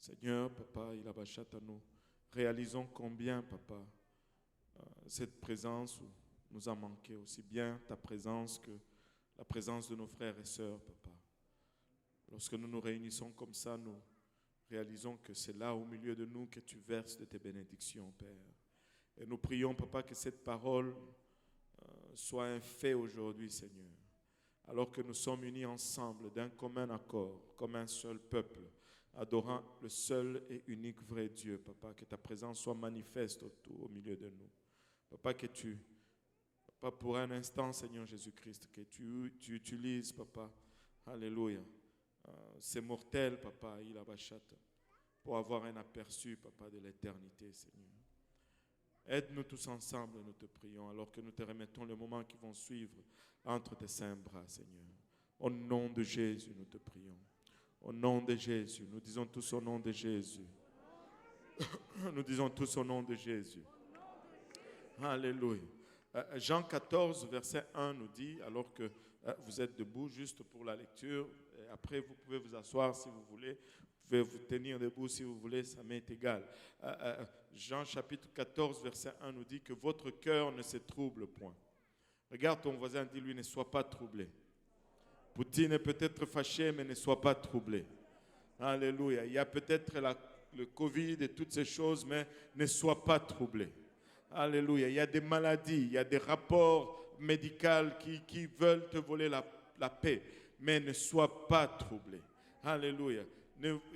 Seigneur, Papa, nous réalisons combien, Papa, cette présence nous a manqué, aussi bien ta présence que la présence de nos frères et sœurs, Papa. Lorsque nous nous réunissons comme ça, nous réalisons que c'est là, au milieu de nous, que tu verses de tes bénédictions, Père. Et nous prions, Papa, que cette parole soit un fait aujourd'hui, Seigneur. Alors que nous sommes unis ensemble d'un commun accord, comme un seul peuple, adorant le seul et unique vrai Dieu, Papa, que ta présence soit manifeste au milieu de nous. Papa, Papa, pour un instant, Seigneur Jésus-Christ, que tu utilises, Papa, alléluia, ces mortels, Papa, pour avoir un aperçu, Papa, de l'éternité, Seigneur. Aide-nous tous ensemble, nous te prions, alors que nous te remettons le moment qui vont suivre entre tes saints bras, Seigneur. Au nom de Jésus, nous te prions. Au nom de Jésus, nous disons tous au nom de Jésus. Nous disons tous au nom de Jésus. Alléluia. Jean 14, verset 1 nous dit, alors que vous êtes debout, juste pour la lecture, et après vous pouvez vous asseoir si vous voulez, vous pouvez vous tenir debout si vous voulez, ça m'est égal. Jean chapitre 14, verset 1 nous dit que votre cœur ne se trouble point. Regarde ton voisin, dis-lui, ne sois pas troublé. Poutine est peut-être fâché, mais ne sois pas troublé. Alléluia. Il y a peut-être le Covid et toutes ces choses, mais ne sois pas troublé. Alléluia. Il y a des maladies, il y a des rapports médicaux qui veulent te voler la paix, mais ne sois pas troublé. Alléluia.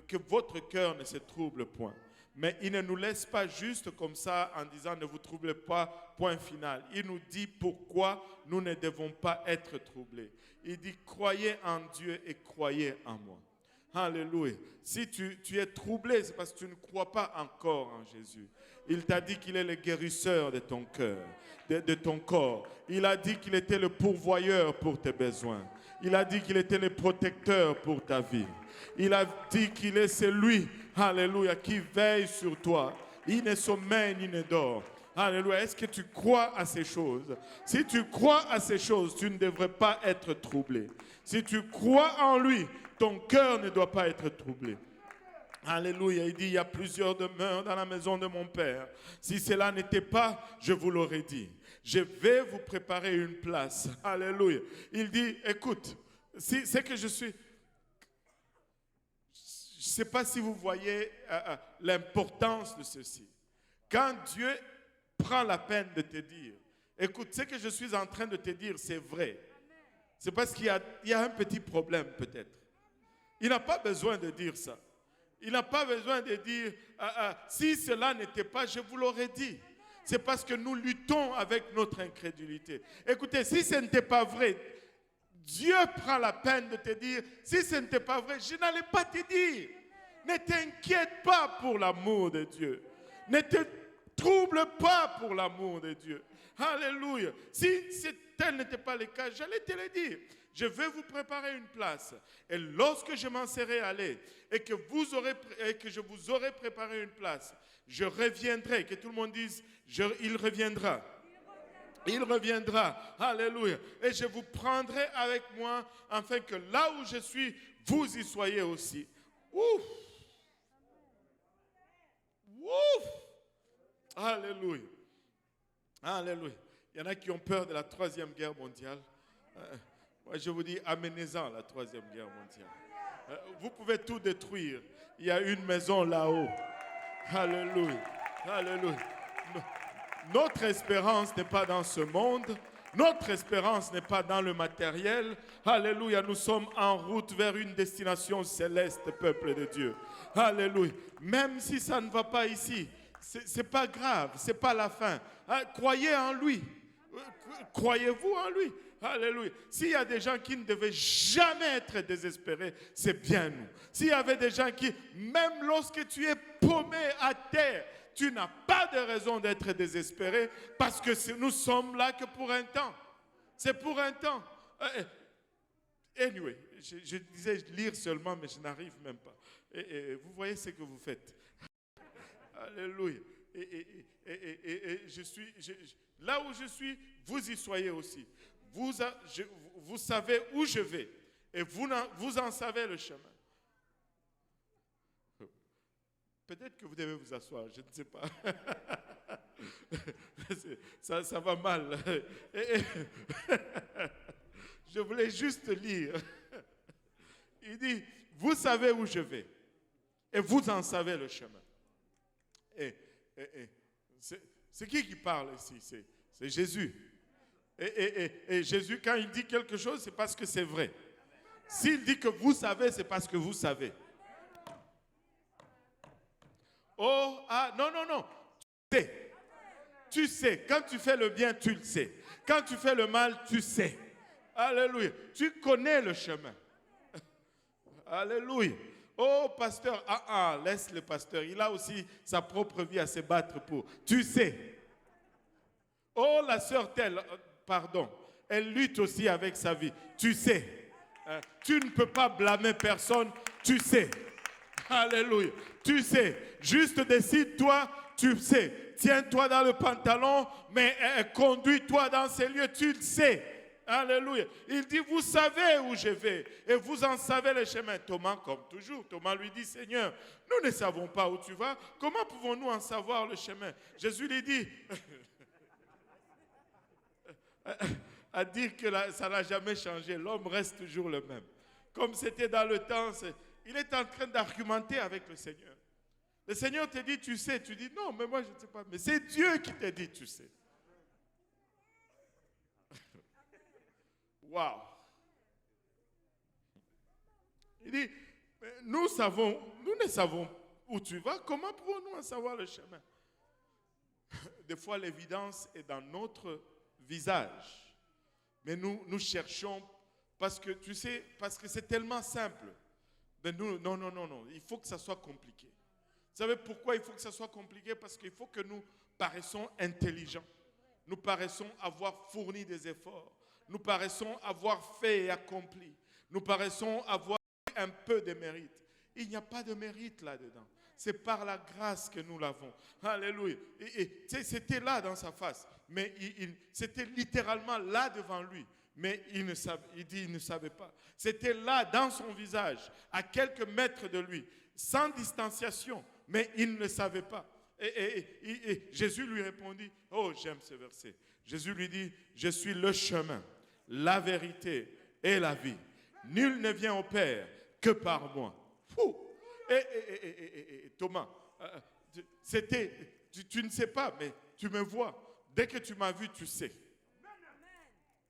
Que votre cœur ne se trouble point. Mais il ne nous laisse pas juste comme ça en disant ne vous troublez pas, point final. Il nous dit pourquoi nous ne devons pas être troublés. Il dit croyez en Dieu et croyez en moi. Alléluia. Si tu es troublé, c'est parce que tu ne crois pas encore en Jésus. Il t'a dit qu'il est le guérisseur de ton cœur, de ton corps. Il a dit qu'il était le pourvoyeur pour tes besoins. Il a dit qu'il était le protecteur pour ta vie. Il a dit qu'il est celui, alléluia, qui veille sur toi. Il ne sommeille ni ne dort. Alléluia. Est-ce que tu crois à ces choses? Si tu crois à ces choses, tu ne devrais pas être troublé. Si tu crois en lui, ton cœur ne doit pas être troublé. Alléluia. Il dit, il y a plusieurs demeures dans la maison de mon Père. Si cela n'était pas, je vous l'aurais dit. Je vais vous préparer une place. Alléluia. Il dit, écoute, c'est que je suis... Je ne sais pas si vous voyez l'importance de ceci. Quand Dieu prend la peine de te dire, écoute, ce que je suis en train de te dire, c'est vrai. C'est parce qu'il y a un petit problème peut-être. Il n'a pas besoin de dire ça. Il n'a pas besoin de dire, si cela n'était pas, je vous l'aurais dit. C'est parce que nous luttons avec notre incrédulité. Écoutez, si ce n'était pas vrai, Dieu prend la peine de te dire, si ce n'était pas vrai, je n'allais pas te dire. Ne t'inquiète pas pour l'amour de Dieu. Ne te trouble pas pour l'amour de Dieu. Alléluia. Si tel n'était pas le cas, j'allais te le dire. Je vais vous préparer une place. Et lorsque je m'en serai allé et que je vous aurai préparé une place, je reviendrai. Que tout le monde dise, il reviendra. Il reviendra. Alléluia. Et je vous prendrai avec moi afin que là où je suis, vous y soyez aussi. Ouf. Ouf. Alléluia. Alléluia. Il y en a qui ont peur de la 3e guerre mondiale. Moi, je vous dis, amenez-en la 3e guerre mondiale. Vous pouvez tout détruire. Il y a une maison là-haut. Alléluia. Alléluia. Notre espérance n'est pas dans ce monde. Notre espérance n'est pas dans le matériel. Alléluia. Nous sommes en route vers une destination céleste, peuple de Dieu. Alléluia. Même si ça ne va pas ici, c'est pas grave. C'est pas la fin. Croyez en lui. Croyez-vous en lui? Alléluia. S'il y a des gens qui ne devaient jamais être désespérés, c'est bien nous. S'il y avait des gens qui, même lorsque tu es paumé à terre, tu n'as pas de raison d'être désespéré parce que nous sommes là que pour un temps. C'est pour un temps. Anyway, je disais lire seulement, mais je n'arrive même pas. Et vous voyez ce que vous faites. Alléluia. Et là où je suis, vous y soyez aussi. Vous savez où je vais et vous en savez le chemin. Peut-être que vous devez vous asseoir, je ne sais pas. Ça va mal. Je voulais juste lire. Il dit, vous savez où je vais et vous en savez le chemin. C'est qui parle ici? C'est Jésus. Et Jésus, quand il dit quelque chose, c'est parce que c'est vrai. S'il dit que vous savez, c'est parce que vous savez. Oh, ah, non. Tu sais. Quand tu fais le bien, tu le sais. Quand tu fais le mal, tu sais. Alléluia. Tu connais le chemin. Alléluia. Oh, pasteur, laisse le pasteur. Il a aussi sa propre vie à se battre pour. Tu sais. Oh, la sœur telle, elle lutte aussi avec sa vie. Tu sais. Tu ne peux pas blâmer personne. Tu sais. Alléluia. Tu sais. Juste décide-toi. Tu sais. Tiens-toi dans le pantalon, mais conduis-toi dans ces lieux. Tu le sais. Alléluia. Il dit, vous savez où je vais et vous en savez le chemin. Thomas, comme toujours, Thomas lui dit, Seigneur, nous ne savons pas où tu vas. Comment pouvons-nous en savoir le chemin? Jésus lui dit, à dire que ça n'a jamais changé. L'homme reste toujours le même. Comme c'était dans le temps, il est en train d'argumenter avec le Seigneur. Le Seigneur te dit, tu sais. Tu dis, non, mais moi je ne sais pas. Mais c'est Dieu qui te dit, tu sais. Waouh! Il dit, nous ne savons où tu vas, comment pouvons-nous en savoir le chemin? Des fois, l'évidence est dans notre visage. Mais nous cherchons, parce que tu sais, parce que c'est tellement simple. Mais nous, non, il faut que ça soit compliqué. Vous savez pourquoi il faut que ça soit compliqué? Parce qu'il faut que nous paraissons intelligents. Nous paraissons avoir fourni des efforts. Nous paraissons avoir fait et accompli. Nous paraissons avoir un peu de mérite. Il n'y a pas de mérite là-dedans. C'est par la grâce que nous l'avons. Alléluia. Et c'était là dans sa face. Mais c'était littéralement là devant lui. Mais il dit qu'il ne savait pas. C'était là dans son visage, à quelques mètres de lui, sans distanciation. Mais il ne le savait pas. Et Jésus lui répondit, oh, j'aime ce verset. Jésus lui dit, je suis le chemin, la vérité et la vie. Nul ne vient au Père que par moi. Thomas, tu ne sais pas, mais tu me vois. Dès que tu m'as vu, tu sais.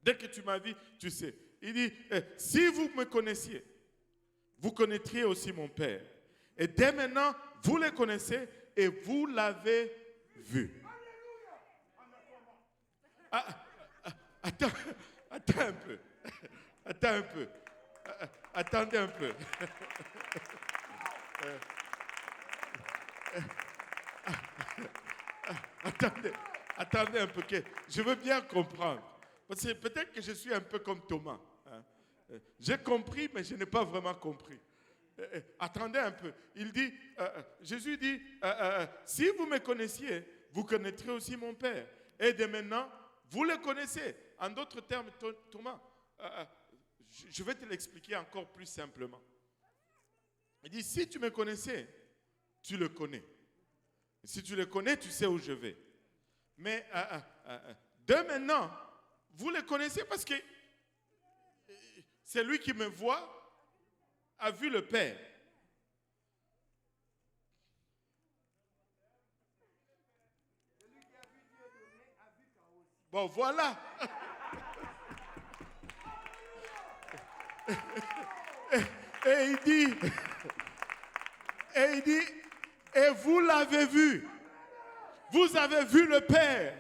Dès que tu m'as vu, tu sais. Il dit, si vous me connaissiez, vous connaîtriez aussi mon Père. Et dès maintenant, vous le connaissez et vous l'avez vu. Attends un peu. Attendez un peu. Attendez un peu. Je veux bien comprendre. Parce que peut-être que je suis un peu comme Thomas. J'ai compris, mais je n'ai pas vraiment compris. Attendez un peu. Jésus dit, si vous me connaissiez, vous connaîtrez aussi mon Père. Et dès maintenant, vous le connaissez. En d'autres termes, Thomas, je vais te l'expliquer encore plus simplement. Il dit, si tu me connaissais, tu le connais. Si tu le connais, tu sais où je vais. Mais dès maintenant, vous le connaissez parce que c'est lui qui me voit, a vu le Père. Bon, voilà. Et il dit, et vous l'avez vu. Vous avez vu le Père.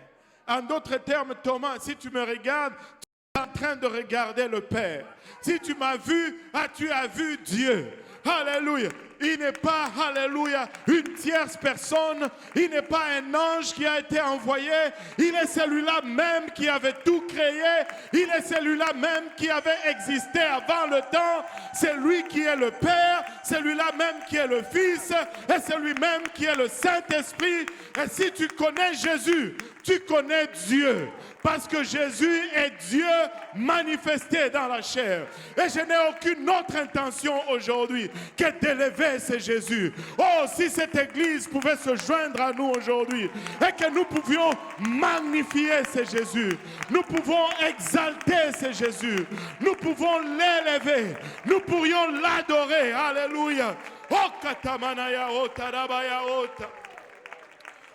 En d'autres termes, Thomas, si tu me regardes, tu es en train de regarder le Père. Si tu m'as vu, tu as vu Dieu. Alléluia. Il n'est pas, alléluia, une tierce personne. Il n'est pas un ange qui a été envoyé. Il est celui-là même qui avait tout créé. Il est celui-là même qui avait existé avant le temps. C'est lui qui est le Père. C'est lui-là même qui est le Fils. Et c'est lui-même qui est le Saint-Esprit. Et si tu connais Jésus, Tu connais Dieu parce que Jésus est Dieu manifesté dans la chair. Et je n'ai aucune autre intention aujourd'hui que d'élever ce Jésus. Oh, si cette église pouvait se joindre à nous aujourd'hui et que nous pouvions magnifier ce Jésus, nous pouvons exalter ce Jésus, nous pouvons l'élever, nous pourrions l'adorer. Alléluia. Oh, katamanaya otarabaya ota.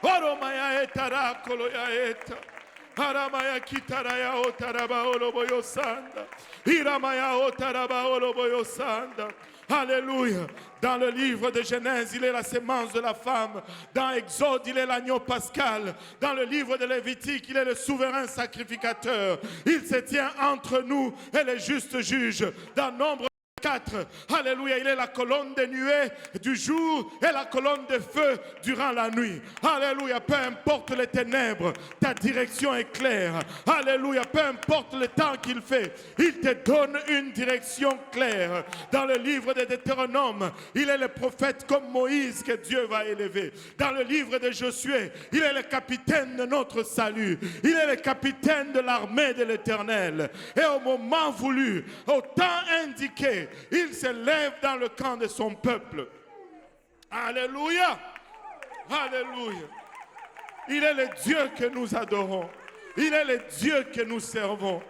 Oromaya etara koloya eta. Haramaya kitaraya otaraba oloboyo sanda. Hiramaya otaraba oloboyo sanda. Alléluia. Dans le livre de Genèse, il est la sémence de la femme. Dans Exode, il est l'agneau pascal. Dans le livre de Lévitique, il est le souverain sacrificateur. Il se tient entre nous et les justes juges. Dans Nombre 4, alléluia, il est la colonne de nuée du jour et la colonne de feu durant la nuit. Alléluia, peu importe les ténèbres, ta direction est claire. Alléluia, peu importe le temps qu'il fait, il te donne une direction claire. Dans le livre de Deutéronome, il est le prophète comme Moïse que Dieu va élever. Dans le livre de Josué, il est le capitaine de notre salut. Il est le capitaine de l'armée de l'Éternel. Et au moment voulu, au temps indiqué, il se lève dans le camp de son peuple. Alléluia. Alléluia. Il est le Dieu que nous adorons. Il est le Dieu que nous servons.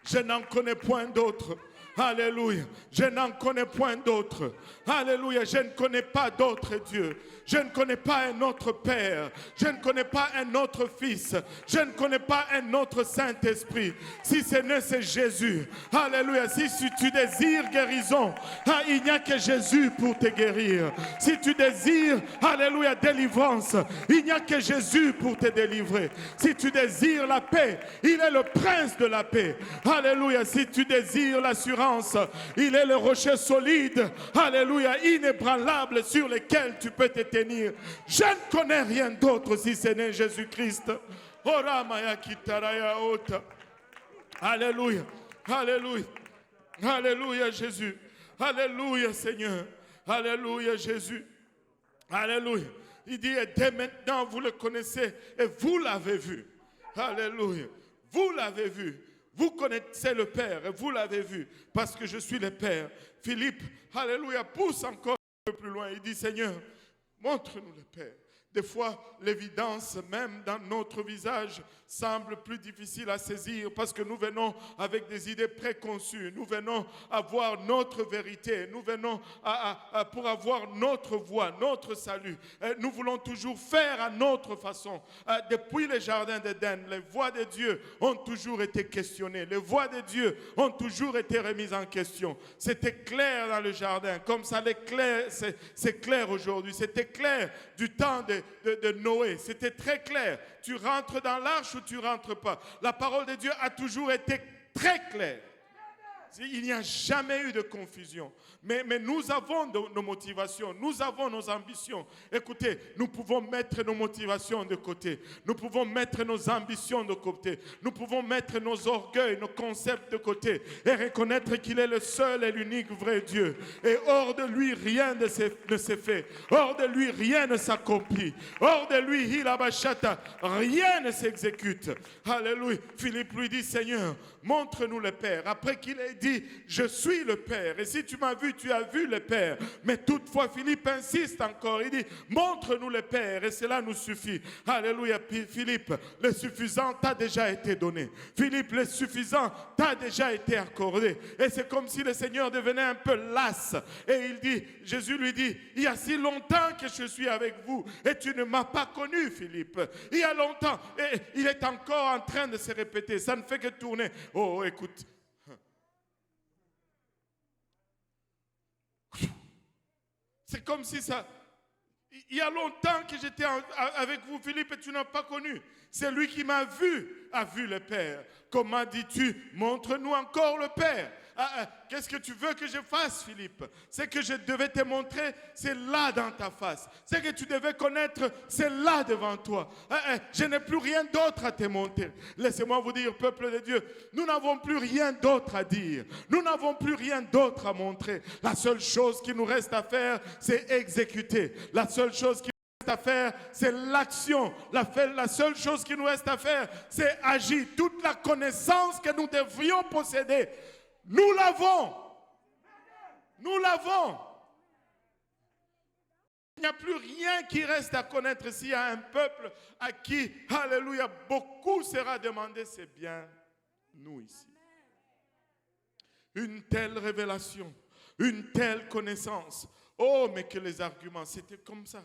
Je n'en connais point d'autre. Alléluia. Je n'en connais point d'autre. Alléluia. Je ne connais pas d'autre Dieu. Je ne connais pas un autre Père. Je ne connais pas un autre Fils. Je ne connais pas un autre Saint-Esprit. Si ce n'est c'est Jésus. Alléluia. Si tu désires guérison, il n'y a que Jésus pour te guérir. Si tu désires, alléluia, délivrance, il n'y a que Jésus pour te délivrer. Si tu désires la paix, il est le prince de la paix. Alléluia. Si tu désires l'assurance, il est le rocher solide. Alléluia. Inébranlable sur lequel tu peux te tenir. Je ne connais rien d'autre si ce n'est Jésus-Christ. Alléluia. Alléluia. Alléluia Jésus. Alléluia Seigneur. Alléluia Jésus. Alléluia. Il dit, et dès maintenant vous le connaissez et vous l'avez vu. Alléluia. Vous l'avez vu. Vous connaissez le Père et vous l'avez vu parce que je suis le Père. Philippe, alléluia, pousse encore un peu plus loin. Il dit, Seigneur, montre-nous le Père. Des fois, l'évidence, même dans notre visage, semble plus difficile à saisir parce que nous venons avec des idées préconçues. Nous venons avoir notre vérité. Nous venons pour avoir notre voie, notre salut. Nous voulons toujours faire à notre façon. Depuis le jardin d'Éden, les voies de Dieu ont toujours été questionnées. Les voies de Dieu ont toujours été remises en question. C'était clair dans le jardin, comme ça c'est clair aujourd'hui. C'était clair du temps de Noé. C'était très clair. Tu rentres dans l'arche ou tu ne rentres pas. La parole de Dieu a toujours été très claire. Il n'y a jamais eu de confusion. Mais nous avons nos motivations, nous avons nos ambitions. Écoutez, nous pouvons mettre nos motivations de côté. Nous pouvons mettre nos ambitions de côté. Nous pouvons mettre nos orgueils, nos concepts de côté et reconnaître qu'il est le seul et l'unique vrai Dieu. Et hors de lui, rien ne s'est fait. Hors de lui, rien ne s'accomplit. Hors de lui, rien ne s'exécute. Alléluia. Philippe lui dit, Seigneur, montre-nous le Père. Après qu'il ait dit, je suis le Père. Et si tu m'as vu, tu as vu le Père. Mais toutefois, Philippe insiste encore. Il dit, montre-nous le Père et cela nous suffit. Alléluia. Philippe, le suffisant t'a déjà été donné. Philippe, le suffisant t'a déjà été accordé. Et c'est comme si le Seigneur devenait un peu las. Et il dit, Jésus lui dit, il y a si longtemps que je suis avec vous et tu ne m'as pas connu, Philippe. Il y a longtemps. Et il est encore en train de se répéter. Ça ne fait que tourner. Oh, écoute. C'est comme si ça... Il y a longtemps que j'étais avec vous, Philippe, et tu n'as pas connu. C'est lui qui m'a vu, a vu le Père. Comment dis-tu, montre-nous encore le Père. Qu'est-ce que tu veux que je fasse, Philippe? Ce que je devais te montrer, c'est là dans ta face. Ce que tu devais connaître, c'est là devant toi. Je n'ai plus rien d'autre à te montrer. Laissez-moi vous dire, peuple de Dieu, nous n'avons plus rien d'autre à dire. Nous n'avons plus rien d'autre à montrer. La seule chose qui nous reste à faire, c'est exécuter. La seule chose qui à faire, c'est l'action. La seule chose qui nous reste à faire, c'est agir. Toute la connaissance que nous devrions posséder, nous l'avons. Nous l'avons. Il n'y a plus rien qui reste à connaître s'il y a un peuple à qui, alléluia, beaucoup sera demandé. C'est bien nous ici. Une telle révélation, une telle connaissance. Oh, mais que les arguments, c'était comme ça.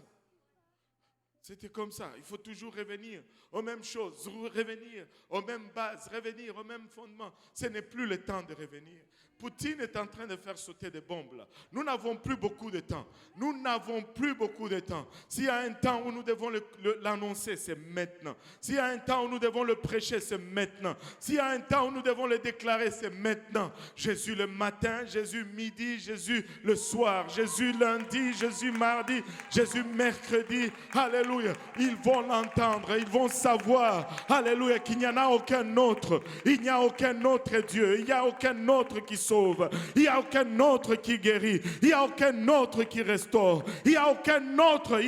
C'était comme ça. Il faut toujours revenir aux mêmes choses, revenir aux mêmes bases, revenir aux mêmes fondements. Ce n'est plus le temps de revenir. Poutine est en train de faire sauter des bombes là. Nous n'avons plus beaucoup de temps. Nous n'avons plus beaucoup de temps. S'il y a un temps où nous devons l'annoncer, c'est maintenant. S'il y a un temps où nous devons le prêcher, c'est maintenant. S'il y a un temps où nous devons le déclarer, c'est maintenant. Jésus le matin, Jésus midi, Jésus le soir, Jésus lundi, Jésus mardi, Jésus mercredi. Alléluia. Ils vont l'entendre, ils vont savoir, alléluia, qu'il n'y en a aucun autre. Il n'y a aucun autre Dieu. Il n'y a aucun autre qui sauve. Il n'y a aucun autre qui guérit. Il n'y a aucun autre qui restaure. Il n'y a aucun autre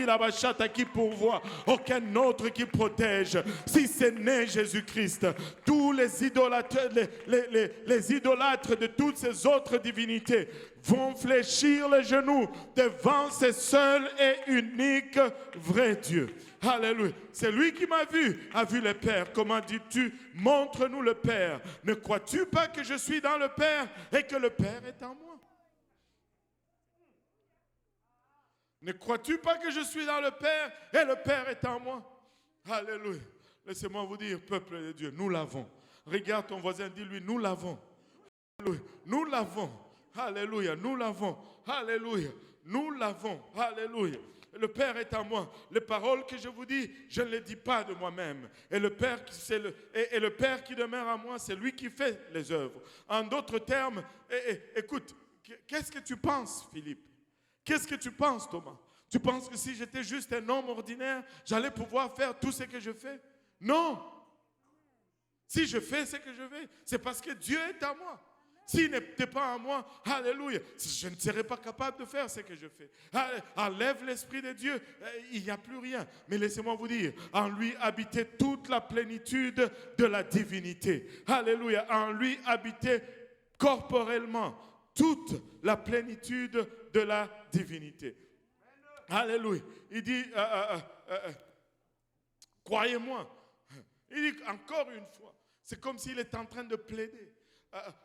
qui pourvoit. Aucun autre qui protège. Si ce n'est Jésus-Christ, tous les idolâtres, les idolâtres de toutes ces autres divinités vont fléchir les genoux devant ce seul et unique vrai Dieu. Alléluia. C'est lui qui m'a vu, a vu le Père. Comment dis-tu? Montre-nous le Père. Ne crois-tu pas que je suis dans le Père et que le Père est en moi? Ne crois-tu pas que je suis dans le Père et le Père est en moi? Alléluia. Laissez-moi vous dire, peuple de Dieu, nous l'avons. Regarde ton voisin, dis-lui, nous l'avons. Alléluia. Nous l'avons. Alléluia. Nous l'avons. Alléluia. Nous l'avons. Alléluia. Le Père est en moi. Les paroles que je vous dis, je ne les dis pas de moi-même. Et le Père, le Père qui demeure en moi, c'est lui qui fait les œuvres. En d'autres termes, écoute, qu'est-ce que tu penses, Philippe? Qu'est-ce que tu penses, Thomas? Tu penses que si j'étais juste un homme ordinaire, j'allais pouvoir faire tout ce que je fais? Non. Si je fais ce que je fais, c'est parce que Dieu est en moi. S'il n'était pas en moi, alléluia, je ne serais pas capable de faire ce que je fais. Enlève l'Esprit de Dieu, il n'y a plus rien. Mais laissez-moi vous dire, en lui habitait toute la plénitude de la divinité. Alléluia, en lui habitait corporellement toute la plénitude de la divinité. Alléluia. Il dit, croyez-moi. Il dit encore une fois, c'est comme s'il était en train de plaider.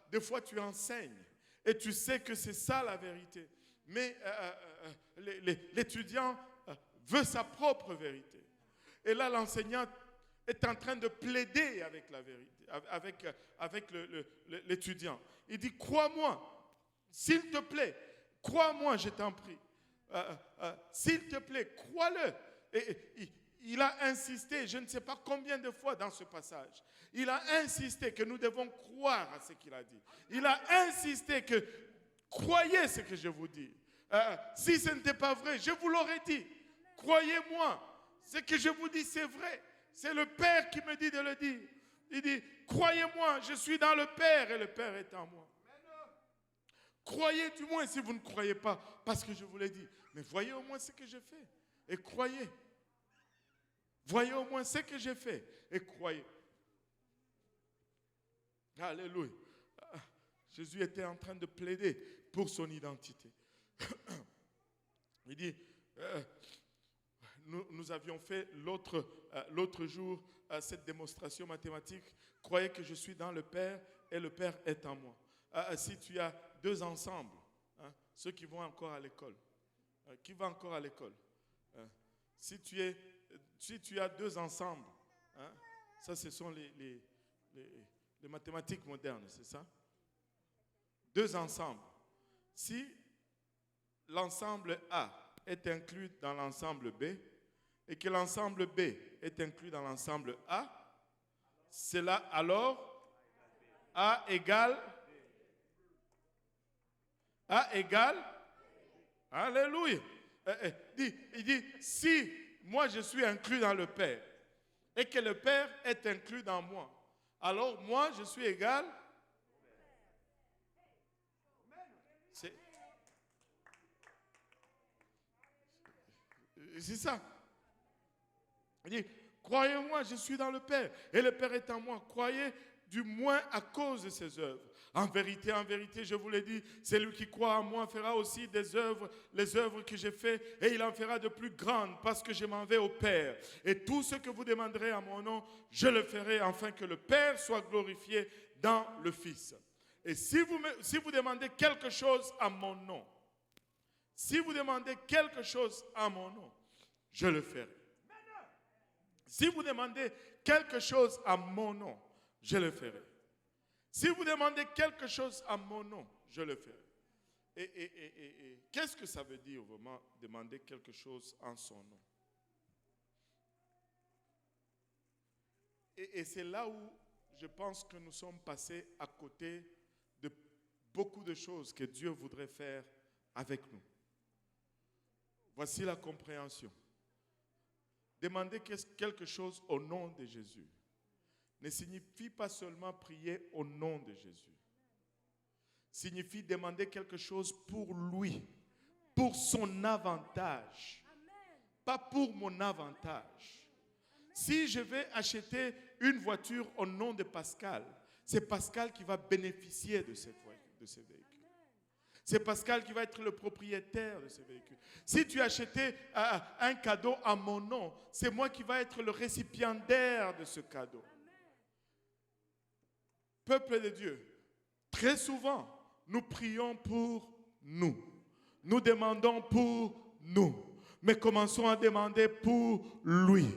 Des fois, tu enseignes et tu sais que c'est ça la vérité. Mais l'étudiant veut sa propre vérité. Et là, l'enseignant est en train de plaider avec la vérité, avec l'étudiant. Il dit, crois-moi, s'il te plaît, crois-moi, je t'en prie. S'il te plaît, crois-le. Il a insisté, je ne sais pas combien de fois dans ce passage, il a insisté que nous devons croire à ce qu'il a dit. Il a insisté que croyez ce que je vous dis. Si ce n'était pas vrai, je vous l'aurais dit. Croyez-moi, ce que je vous dis, c'est vrai. C'est le Père qui me dit de le dire. Il dit, croyez-moi, je suis dans le Père et le Père est en moi. Croyez du moins si vous ne croyez pas, parce que je vous l'ai dit. Mais voyez au moins ce que je fais et croyez. Voyez au moins ce que j'ai fait et croyez. Alléluia. Jésus était en train de plaider pour son identité. Il dit, nous avions fait l'autre jour cette démonstration mathématique. Croyez que je suis dans le Père et le Père est en moi. Si tu as deux ensembles, ceux qui vont encore à l'école, qui va encore à l'école, si tu as deux ensembles, ça ce sont les mathématiques modernes, c'est ça? Deux ensembles. Si l'ensemble A est inclus dans l'ensemble B et que l'ensemble B est inclus dans l'ensemble A, c'est là alors A égale alléluia. Il dit, si moi je suis inclus dans le Père et que le Père est inclus dans moi, alors moi je suis égal. C'est ça. Il dit, croyez-moi, je suis dans le Père et le Père est en moi. Croyez du moins à cause de ses œuvres. En vérité, je vous l'ai dit, celui qui croit en moi fera aussi des œuvres, les œuvres que j'ai faites, et il en fera de plus grandes, parce que je m'en vais au Père. Et tout ce que vous demanderez en mon nom, je le ferai, afin que le Père soit glorifié dans le Fils. Et si vous demandez quelque chose à mon nom, si vous demandez quelque chose à mon nom, je le ferai. Si vous demandez quelque chose à mon nom, je le ferai. Si vous demandez quelque chose à mon nom, je le ferai. Et qu'est-ce que ça veut dire vraiment demander quelque chose en son nom? Et c'est là où je pense que nous sommes passés à côté de beaucoup de choses que Dieu voudrait faire avec nous. Voici la compréhension. Demander quelque chose au nom de Jésus ne signifie pas seulement prier au nom de Jésus. Signifie demander quelque chose pour lui, pour son avantage, pas pour mon avantage. Si je vais acheter une voiture au nom de Pascal, c'est Pascal qui va bénéficier de ce véhicule. C'est Pascal qui va être le propriétaire de ce véhicule. Si tu achetais un cadeau à mon nom, c'est moi qui va être le récipiendaire de ce cadeau. Peuple de Dieu, très souvent, nous prions pour nous. Nous demandons pour nous. Mais commençons à demander pour lui.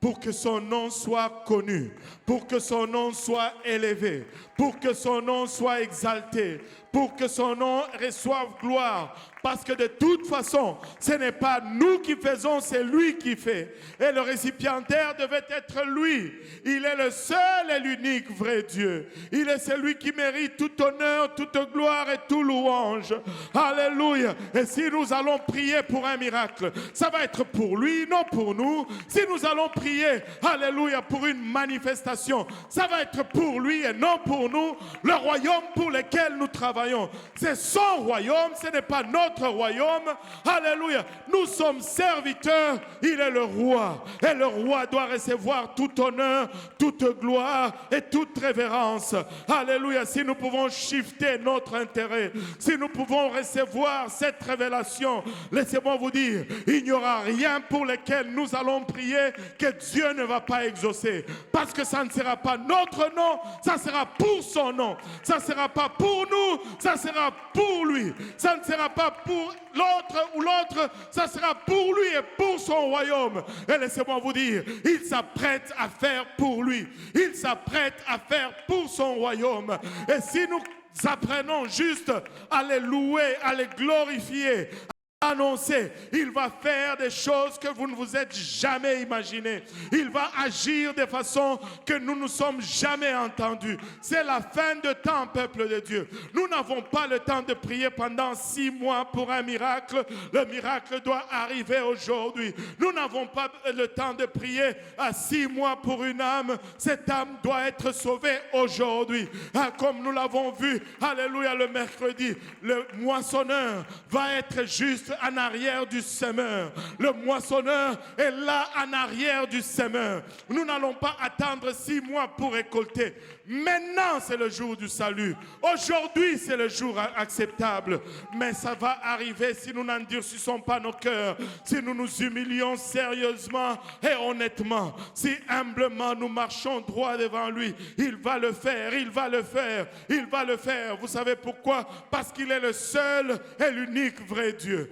Pour que son nom soit connu. Pour que son nom soit élevé. Pour que son nom soit exalté. Pour que son nom reçoive gloire. Parce que de toute façon, ce n'est pas nous qui faisons, c'est lui qui fait. Et le récipiendaire devait être lui. Il est le seul et l'unique vrai Dieu. Il est celui qui mérite tout honneur, toute gloire et tout louange. Alléluia. Et si nous allons prier pour un miracle, ça va être pour lui, non pour nous. Si nous allons prier, alléluia, pour une manifestation, ça va être pour lui et non pour nous. Le royaume pour lequel nous travaillons, c'est son royaume, ce n'est pas notre royaume. Alléluia. Nous sommes serviteurs. Il est le roi. Et le roi doit recevoir tout honneur, toute gloire et toute révérence. Alléluia. Si nous pouvons shifter notre intérêt, si nous pouvons recevoir cette révélation, laissez-moi vous dire, il n'y aura rien pour lequel nous allons prier que Dieu ne va pas exaucer. Parce que ça ne sera pas notre nom, ça sera pour son nom. Ça ne sera pas pour nous, ça sera pour lui. Ça ne sera pas pour l'autre ou l'autre, ça sera pour lui et pour son royaume. Et laissez-moi vous dire, il s'apprête à faire pour lui. Il s'apprête à faire pour son royaume. Et si nous apprenons juste à les louer, à les glorifier, annoncer, il va faire des choses que vous ne vous êtes jamais imaginées. Il va agir de façon que nous ne sommes jamais entendus. C'est la fin de temps, peuple de Dieu. Nous n'avons pas le temps de prier pendant 6 mois pour un miracle. Le miracle doit arriver aujourd'hui. Nous n'avons pas le temps de prier à 6 mois pour une âme. Cette âme doit être sauvée aujourd'hui. Comme nous l'avons vu, alléluia, le mercredi, le moissonneur va être juste en arrière du semeur. Le moissonneur est là en arrière du semeur. Nous n'allons pas attendre 6 mois pour récolter. Maintenant, c'est le jour du salut. Aujourd'hui, c'est le jour acceptable. Mais ça va arriver si nous n'endurcissons pas nos cœurs, si nous nous humilions sérieusement et honnêtement, si humblement nous marchons droit devant lui. Il va le faire, il va le faire, il va le faire. Vous savez pourquoi? Parce qu'il est le seul et l'unique vrai Dieu.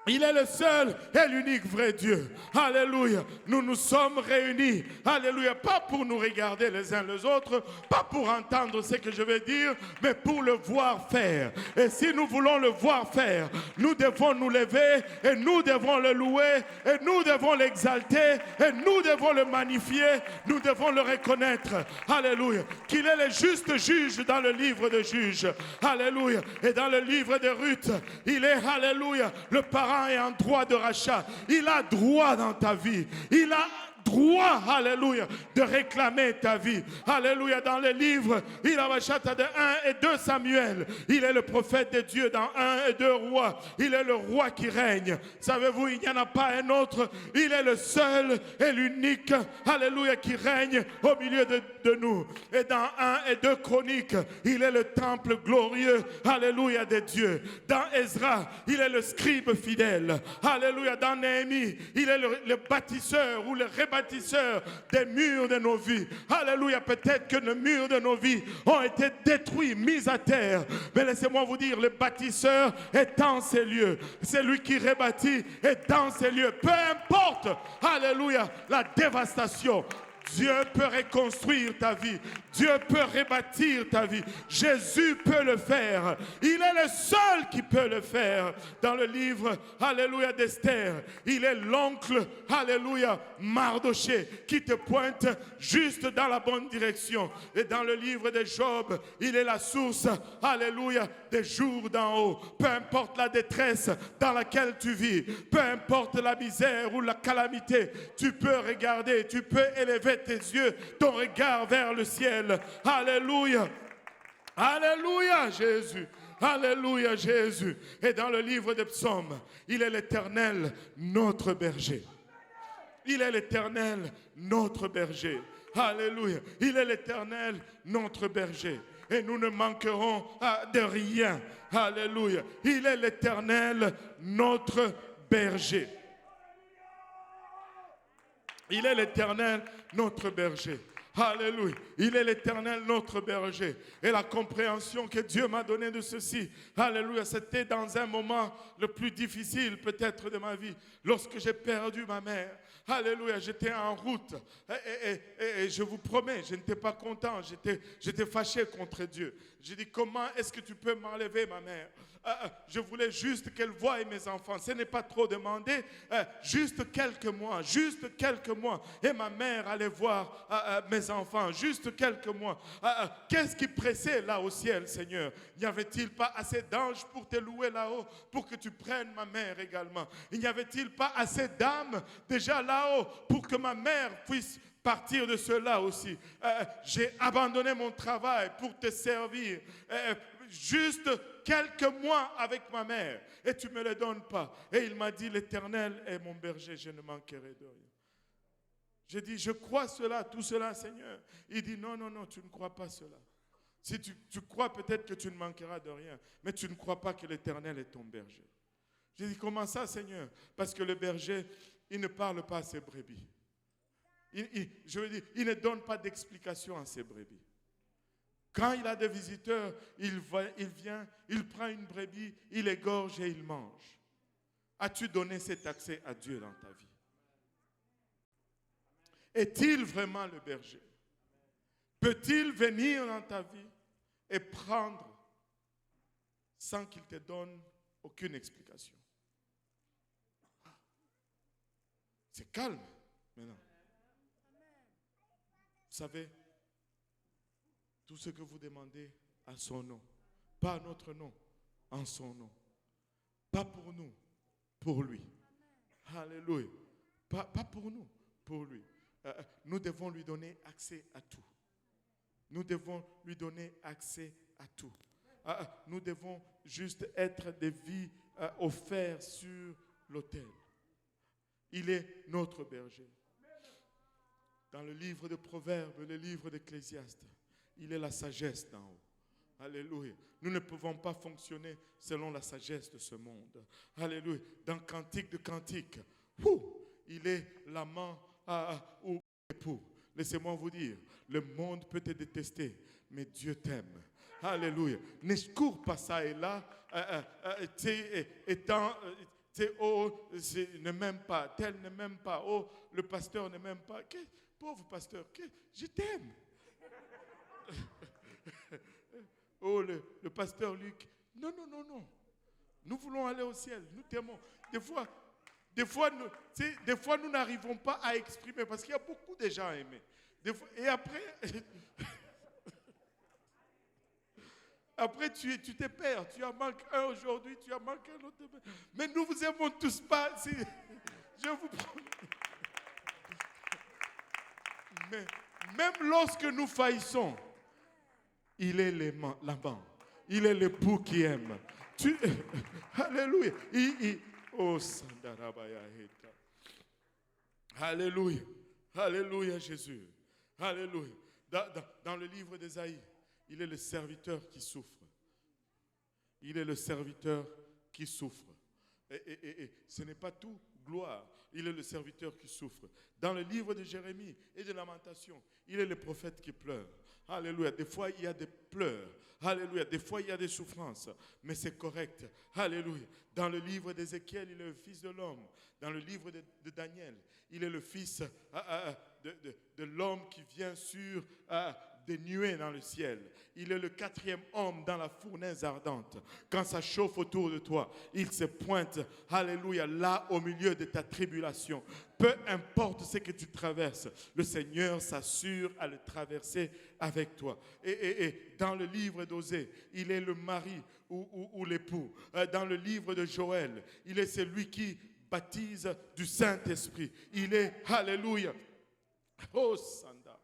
Il est le seul et l'unique vrai Dieu. Alléluia. Nous nous sommes réunis. Alléluia. Pas pour nous regarder les uns les autres, pas pour entendre ce que je vais dire, mais pour le voir faire. Et si nous voulons le voir faire, nous devons nous lever et nous devons le louer et nous devons l'exalter et nous devons le magnifier. Nous devons le reconnaître. Alléluia. Qu'il est le juste juge dans le livre de Juges. Alléluia. Et dans le livre de Ruth, il est, alléluia, le parent est en droit de rachat. Il a droit dans ta vie. Il a droit droit, alléluia, de réclamer ta vie. Alléluia, dans les livres, il a de 1 et 2 Samuel. Il est le prophète de Dieu dans 1 et 2 rois. Il est le roi qui règne. Savez-vous, il n'y en a pas un autre. Il est le seul et l'unique, alléluia, qui règne au milieu de nous. Et dans 1 et 2 Chroniques, il est le temple glorieux, alléluia, de Dieu. Dans Ezra, il est le scribe fidèle. Alléluia, dans Néhémie, il est le bâtisseur ou le rebâtisseur des murs de nos vies. Alléluia, peut-être que les murs de nos vies ont été détruits, mis à terre. Mais laissez-moi vous dire, le bâtisseur est dans ces lieux. C'est lui qui rebâtit est dans ces lieux. Peu importe, alléluia, la dévastation. Dieu peut reconstruire ta vie. Dieu peut rebâtir ta vie. Jésus peut le faire. Il est le seul qui peut le faire. Dans le livre, alléluia, d'Esther, il est l'oncle, alléluia, Mardoché, qui te pointe juste dans la bonne direction. Et dans le livre de Job, il est la source, alléluia, des jours d'en haut. Peu importe la détresse dans laquelle tu vis, peu importe la misère ou la calamité, tu peux regarder, tu peux élever tes yeux, ton regard vers le ciel. Alléluia. Alléluia, Jésus. Alléluia, Jésus. Et dans le livre des psaumes, il est l'Éternel, notre berger. Il est l'Éternel, notre berger. Alléluia. Il est l'Éternel, notre berger. Et nous ne manquerons de rien. Alléluia. Il est l'Éternel, notre berger. Il est l'Éternel, notre berger. Alléluia. Il est l'Éternel, notre berger. Et la compréhension que Dieu m'a donnée de ceci, alléluia, c'était dans un moment le plus difficile peut-être de ma vie, lorsque j'ai perdu ma mère. Alléluia, j'étais en route et je vous promets, je n'étais pas content, j'étais fâché contre Dieu. J'ai dit, comment est-ce que tu peux m'enlever ma mère? Je voulais juste qu'elle voie mes enfants. Ce n'est pas trop demandé. Juste quelques mois. Et ma mère allait voir mes enfants. Juste quelques mois. Qu'est-ce qui pressait là au ciel, Seigneur? N'y avait-il pas assez d'anges pour te louer là-haut, pour que tu prennes ma mère également? Il n'y avait-il pas assez d'âmes déjà là-haut pour que ma mère puisse partir de cela aussi? J'ai abandonné mon travail pour te servir. Juste quelques mois avec ma mère et tu ne me le donnes pas. Et il m'a dit, l'Éternel est mon berger, je ne manquerai de rien. J'ai dit, je crois cela, tout cela, Seigneur. Il dit, non, non, non, tu ne crois pas cela. Si tu crois peut-être que tu ne manqueras de rien, mais tu ne crois pas que l'Éternel est ton berger. J'ai dit, comment ça, Seigneur? Parce que le berger, il ne parle pas à ses brebis. Je veux dire, il ne donne pas d'explication à ses brebis. Quand il a des visiteurs, il vient, il prend une brebis, il égorge et il mange. As-tu donné cet accès à Dieu dans ta vie? Est-il vraiment le berger? Peut-il venir dans ta vie et prendre sans qu'il te donne aucune explication? C'est calme maintenant. Vous savez, tout ce que vous demandez à son nom, pas à notre nom, en son nom. Pas pour nous, pour lui. Alléluia. Pas pour nous, pour lui. Nous devons lui donner accès à tout. Nous devons lui donner accès à tout. Nous devons juste être des vies offertes sur l'autel. Il est notre berger. Dans le livre de Proverbes, le livre d'Ecclésiaste, il est la sagesse d'en haut. Alléluia. Nous ne pouvons pas fonctionner selon la sagesse de ce monde. Alléluia. Dans Cantique de Cantique, il est l'amant ou l'époux. Laissez-moi vous dire, le monde peut te détester, mais Dieu t'aime. Alléluia. Ne cours pas ça et là, oh, ne m'aime pas, tel ne m'aime pas, oh, le pasteur ne m'aime pas. Pauvre pasteur, je t'aime. Oh, le pasteur Luc, non, non, non, non. Nous voulons aller au ciel, nous t'aimons. Des fois, nous n'arrivons pas à exprimer parce qu'il y a beaucoup de gens à aimer. Et après, après tu te perds. Tu en manques un aujourd'hui, tu en manques un autre. Mais nous vous aimons tous pas. Je vous promets. Mais même lorsque nous faillissons, il est l'amant. Il est l'époux qui aime. Alléluia. Oh, Sandarabaya. Alléluia. Alléluia, Jésus. Alléluia. Dans le livre d'Ésaïe, il est le serviteur qui souffre. Il est le serviteur qui souffre. Et ce n'est pas tout gloire. Il est le serviteur qui souffre. Dans le livre de Jérémie et de Lamentation, il est le prophète qui pleure. Alléluia. Des fois, il y a des pleurs. Alléluia. Des fois, il y a des souffrances. Mais c'est correct. Alléluia. Dans le livre d'Ézéchiel, il est le fils de l'homme. Dans le livre de Daniel, il est le fils de l'homme qui vient sur des nuées dans le ciel. Il est le 4e homme dans la fournaise ardente. Quand ça chauffe autour de toi, il se pointe, alléluia, là au milieu de ta tribulation. Peu importe ce que tu traverses, le Seigneur s'assure à le traverser avec toi. Et dans le livre d'Osée, il est le mari ou l'époux. Dans le livre de Joël, il est celui qui baptise du Saint-Esprit. Il est, alléluia, oh Sanda.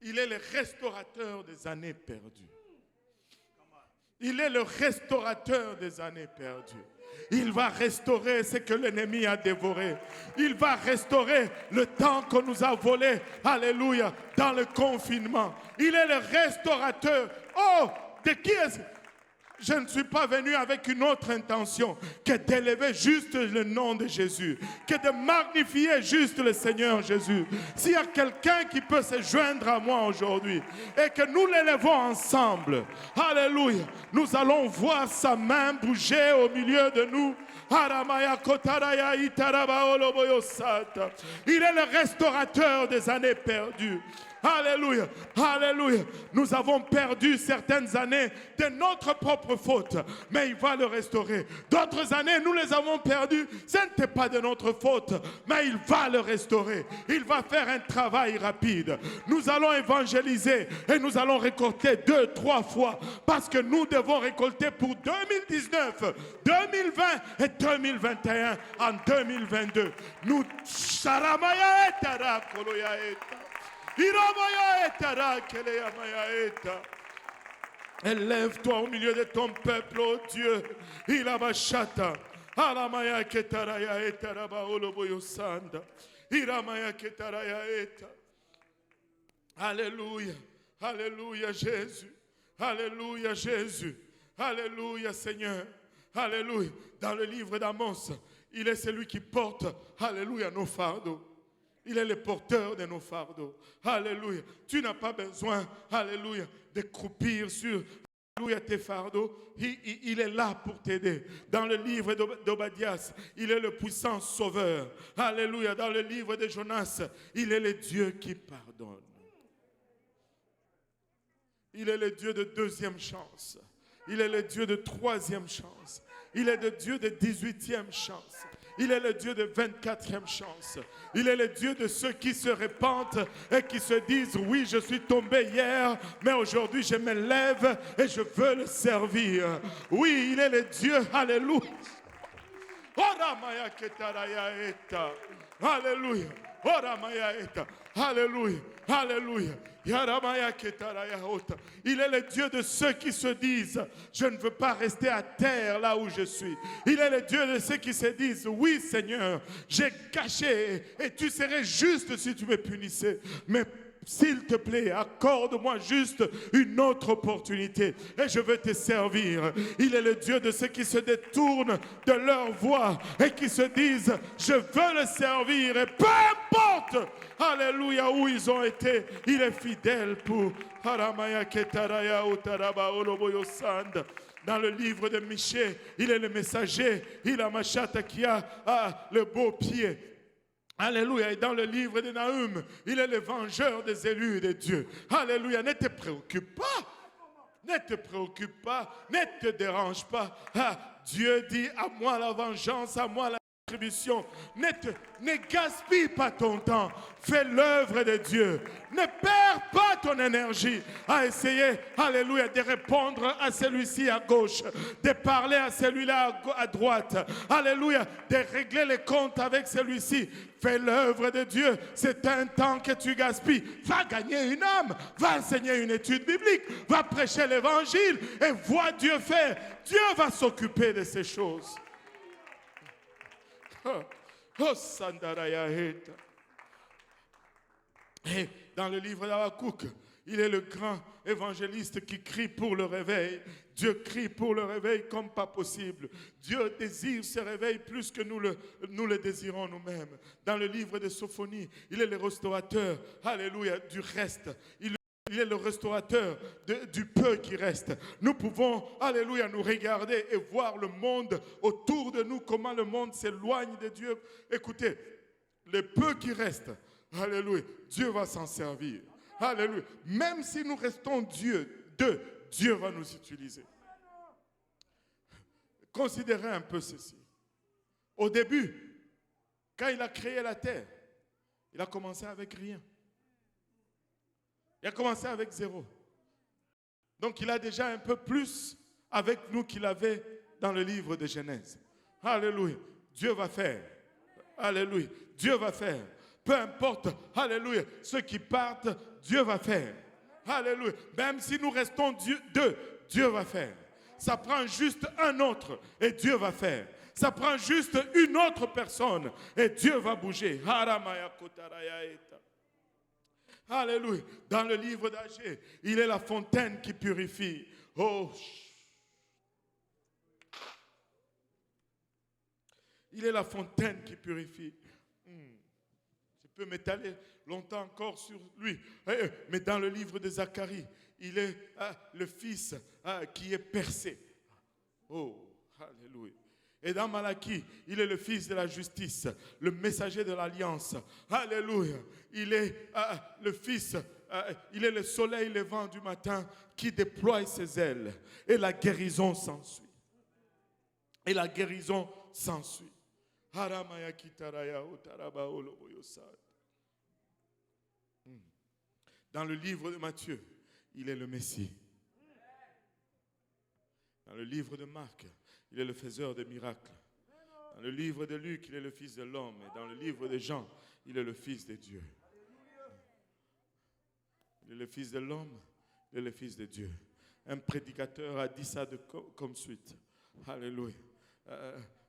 Il est le restaurateur des années perdues. Il est le restaurateur des années perdues. Il va restaurer ce que l'ennemi a dévoré. Il va restaurer le temps qu'on nous a volé. Alléluia, dans le confinement. Il est le restaurateur. Oh, de qui est-ce? Je ne suis pas venu avec une autre intention que d'élever juste le nom de Jésus, que de magnifier juste le Seigneur Jésus. S'il y a quelqu'un qui peut se joindre à moi aujourd'hui et que nous l'élevons ensemble, alléluia, nous allons voir sa main bouger au milieu de nous. Il est le restaurateur des années perdues. Alléluia, alléluia. Nous avons perdu certaines années de notre propre faute, mais il va le restaurer. D'autres années, nous les avons perdues. Ce n'était pas de notre faute, mais il va le restaurer. Il va faire un travail rapide. Nous allons évangéliser et nous allons récolter 2-3 fois parce que nous devons récolter pour 2019, 2020 et 2021 en 2022. Nous charamaya etara koloya eta. Élève-toi au milieu de ton peuple, oh Dieu. Il a bachata. Alamaya ketaraya etaraba oloboyo sanda. Iramaya ketaraya eta. Alléluia. Alléluia Jésus. Alléluia Jésus. Alléluia Seigneur. Alléluia. Dans le livre d'Amos, il est celui qui porte, alléluia, nos fardeaux. Il est le porteur de nos fardeaux. Alléluia. Tu n'as pas besoin, alléluia, de croupir sur, alléluia, tes fardeaux. Il est là pour t'aider. Dans le livre d'Obadias, il est le puissant sauveur. Alléluia. Dans le livre de Jonas, il est le Dieu qui pardonne. Il est le Dieu de 2e chance. Il est le Dieu de 3e chance. Il est le Dieu de 18e chance. Il est le Dieu de 24e chance. Il est le Dieu de ceux qui se répandent et qui se disent, oui, je suis tombé hier, mais aujourd'hui je me lève et je veux le servir. Oui, il est le Dieu, alléluia. Alléluia. Alléluia. Alléluia. Il est le Dieu de ceux qui se disent, je ne veux pas rester à terre là où je suis. Il est le Dieu de ceux qui se disent, oui Seigneur, j'ai caché et tu serais juste si tu me punissais. Mais s'il te plaît, accorde-moi juste une autre opportunité et je veux te servir. Il est le Dieu de ceux qui se détournent de leur voie et qui se disent, je veux le servir et peu importe, alléluia, où ils ont été, il est fidèle pour. Dans le livre de Michée, il est le messager, il a Machata qui a le beau pied. Alléluia. Et dans le livre de Nahum, il est le vengeur des élus de Dieu. Alléluia. Ne te préoccupe pas. Ne te préoccupe pas. Ne te dérange pas. Dieu dit, à moi la vengeance, à moi la contribution. Ne gaspille pas ton temps. Fais l'œuvre de Dieu. Ne perds pas ton énergie à essayer, alléluia, de répondre à celui-ci à gauche, de parler à celui-là à droite, alléluia, de régler les comptes avec celui-ci. Fais l'œuvre de Dieu. C'est un temps que tu gaspilles. Va gagner une âme, va enseigner une étude biblique, va prêcher l'évangile et vois Dieu faire. Dieu va s'occuper de ces choses. Oh, Sandaraya Heta. Et dans le livre d'Habakkuk, il est le grand évangéliste qui crie pour le réveil. Dieu crie pour le réveil comme pas possible. Dieu désire ce réveil plus que nous le désirons nous-mêmes. Dans le livre de Sophonie, il est le restaurateur, alléluia, du reste. Il est le restaurateur du peu qui reste. Nous pouvons, alléluia, nous regarder et voir le monde autour de nous, comment le monde s'éloigne de Dieu. Écoutez, le peu qui reste, alléluia, Dieu va s'en servir. Alléluia. Même si nous restons Dieu va nous utiliser. Considérez un peu ceci. Au début, quand il a créé la terre, il a commencé avec rien. Il a commencé avec 0. Donc il a déjà un peu plus avec nous qu'il avait dans le livre de Genèse. Alléluia. Dieu va faire. Alléluia. Dieu va faire. Peu importe, alléluia, ceux qui partent, Dieu va faire. Alléluia. Même si nous restons deux, Dieu va faire. Ça prend juste un autre et Dieu va faire. Ça prend juste une autre personne et Dieu va bouger. Alléluia. Dans le livre d'Agé, il est la fontaine qui purifie. Oh. Il est la fontaine qui purifie. Je peux m'étaler longtemps encore sur lui. Mais dans le livre de Zacharie, il est le fils qui est percé. Oh, alléluia. Et dans Malachie, il est le fils de la justice, le messager de l'alliance. Alléluia. Il est le fils, il est le soleil levant du matin qui déploie ses ailes. Et la guérison s'ensuit. Et la guérison s'ensuit. Dans le livre de Matthieu, il est le Messie. Dans le livre de Marc, il est le faiseur de miracles. Dans le livre de Luc, il est le fils de l'homme. Et dans le livre de Jean, il est le fils de Dieu. Il est le fils de l'homme, il est le fils de Dieu. Un prédicateur a dit ça comme suite. Alléluia.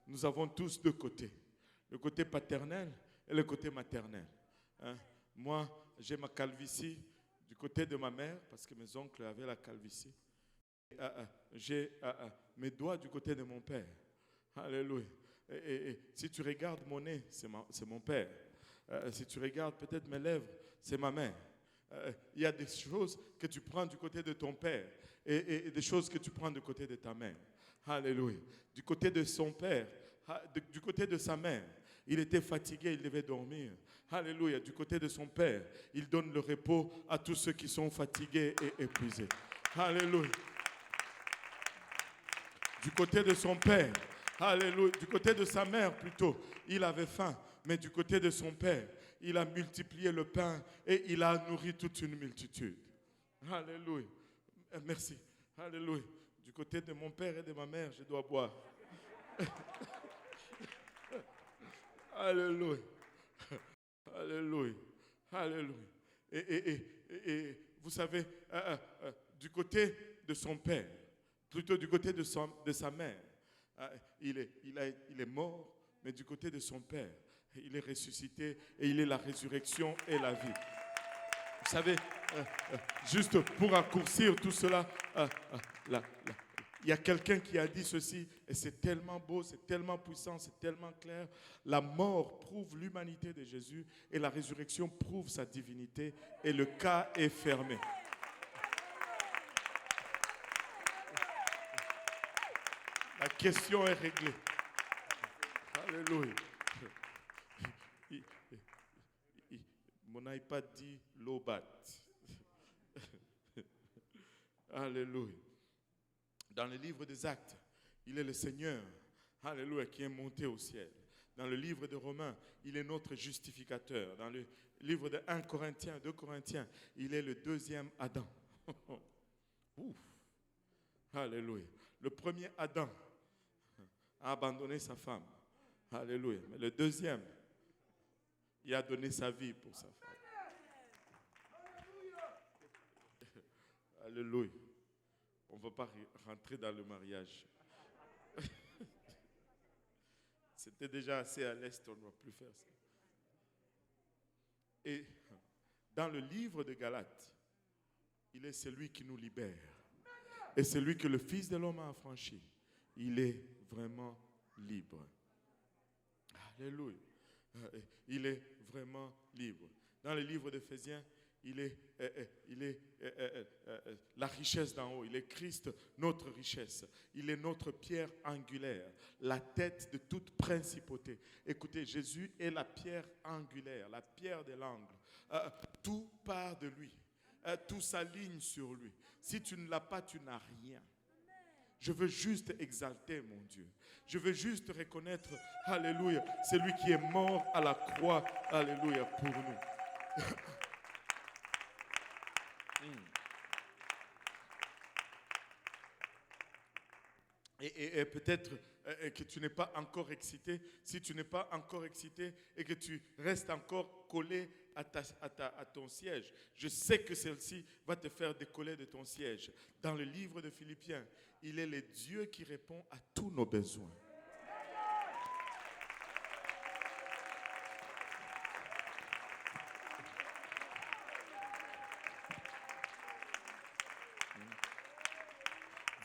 Nous avons tous deux côtés. Le côté paternel et le côté maternel. Moi, j'ai ma calvitie du côté de ma mère, parce que mes oncles avaient la calvitie. J'ai mes doigts du côté de mon père. Alléluia. Et si tu regardes mon nez, c'est mon père. Si tu regardes peut-être mes lèvres, c'est ma mère. Il y a des choses que tu prends du côté de ton père et des choses que tu prends du côté de ta mère. Alléluia. Du côté de son père, du côté de sa mère, il était fatigué, il devait dormir. Alléluia. Du côté de son père, il donne le repos à tous ceux qui sont fatigués et épuisés. Alléluia. Du côté de son père, alléluia. Du côté de sa mère plutôt, il avait faim. Mais du côté de son père, il a multiplié le pain et il a nourri toute une multitude. Alléluia. Merci. Alléluia. Du côté de mon père et de ma mère, je dois boire. Alléluia. Alléluia. Alléluia. Et vous savez, du côté de son père, plutôt du côté de sa mère, il est mort, mais du côté de son père, il est ressuscité et il est la résurrection et la vie. Vous savez, juste pour raccourcir tout cela, il y a quelqu'un qui a dit ceci, et c'est tellement beau, c'est tellement puissant, c'est tellement clair. La mort prouve l'humanité de Jésus et la résurrection prouve sa divinité et le cas est fermé. La question est réglée. Alléluia. Mon iPad dit low bat. Alléluia. Dans le livre des Actes, il est le Seigneur, alléluia, qui est monté au ciel. Dans le livre de Romains, il est notre justificateur. Dans le livre de 1 Corinthiens, 2 Corinthiens, il est le deuxième Adam. Ouf. Alléluia. Le premier Adam a abandonné sa femme. Alléluia. Mais le deuxième, il a donné sa vie pour sa femme. Alléluia. On ne va pas rentrer dans le mariage. C'était déjà assez à l'est, on ne va plus faire ça. Et dans le livre de Galates, il est celui qui nous libère. Et celui que le Fils de l'homme a affranchi, il est vraiment libre. Alléluia. Il est vraiment libre. Dans le livre d'Éphésiens, il est la richesse d'en haut. Il est Christ, notre richesse. Il est notre pierre angulaire, la tête de toute principauté. Écoutez, Jésus est la pierre angulaire, la pierre de l'angle. Tout part de lui. Tout s'aligne sur lui. Si tu ne l'as pas, tu n'as rien. Je veux juste exalter mon Dieu. Je veux juste reconnaître, alléluia, celui qui est mort à la croix, alléluia, pour nous. Et peut-être que tu n'es pas encore excité. Si tu n'es pas encore excité et que tu restes encore collé à ton siège, je sais que celle-ci va te faire décoller de ton siège. Dans le livre de Philippiens, il est le Dieu qui répond à tous nos besoins.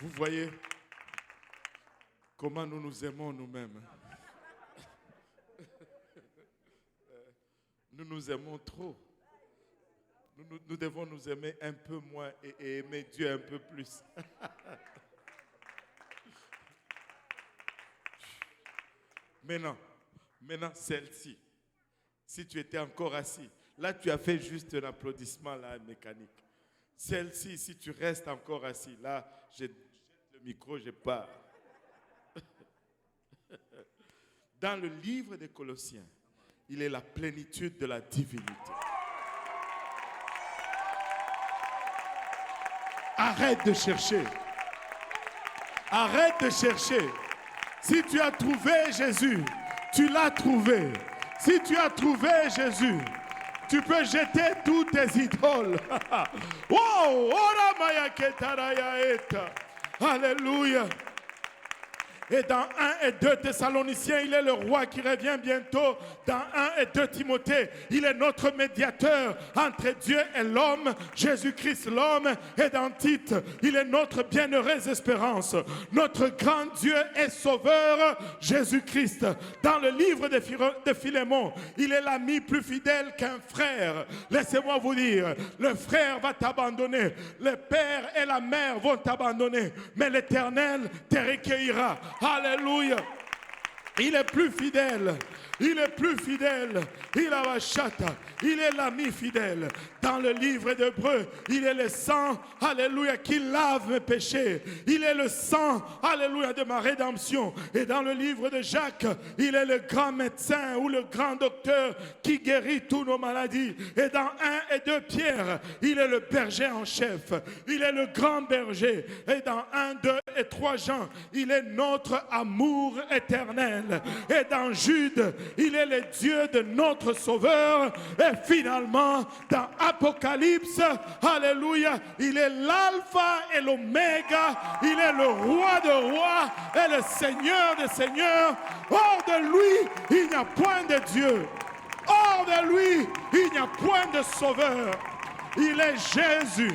Vous voyez comment nous nous aimons nous-mêmes. Nous nous aimons trop. Nous devons nous aimer un peu moins et aimer Dieu un peu plus. Maintenant, celle-ci, si tu étais encore assis, là tu as fait juste un applaudissement là, mécanique. Celle-ci, si tu restes encore assis, là, j'ai le micro, je pars. Dans le livre des Colossiens, il est la plénitude de la divinité. Arrête de chercher. Arrête de chercher. Si tu as trouvé Jésus, tu l'as trouvé. Si tu as trouvé Jésus, tu peux jeter toutes tes idoles. Wow! Alléluia. Et dans 1 et 2 Thessaloniciens, il est le roi qui revient bientôt. Dans 1 et 2 Timothée, il est notre médiateur entre Dieu et l'homme, Jésus-Christ l'homme. Et dans Tite, il est notre bienheureuse espérance, notre grand Dieu et sauveur, Jésus-Christ. Dans le livre de Philémon, il est l'ami plus fidèle qu'un frère. Laissez-moi vous dire, le frère va t'abandonner, le père et la mère vont t'abandonner, mais l'Éternel te recueillera. Alléluia. Il est plus fidèle. Il est plus fidèle. Il est l'ami fidèle. Dans le livre d'Hébreux, il est le sang, alléluia, qui lave mes péchés. Il est le sang, alléluia, de ma rédemption. Et dans le livre de Jacques, il est le grand médecin ou le grand docteur qui guérit toutes nos maladies. Et dans 1 et 2 Pierre, il est le berger en chef. Il est le grand berger. Et dans 1, 2 et 3 Jean, il est notre amour éternel. Et dans Jude, il est le Dieu de notre Sauveur. Et finalement, dans Apocalypse, alléluia, il est l'alpha et l'oméga. Il est le roi de rois et le seigneur des seigneurs. Hors de lui, il n'y a point de Dieu. Hors de lui, il n'y a point de sauveur. Il est Jésus.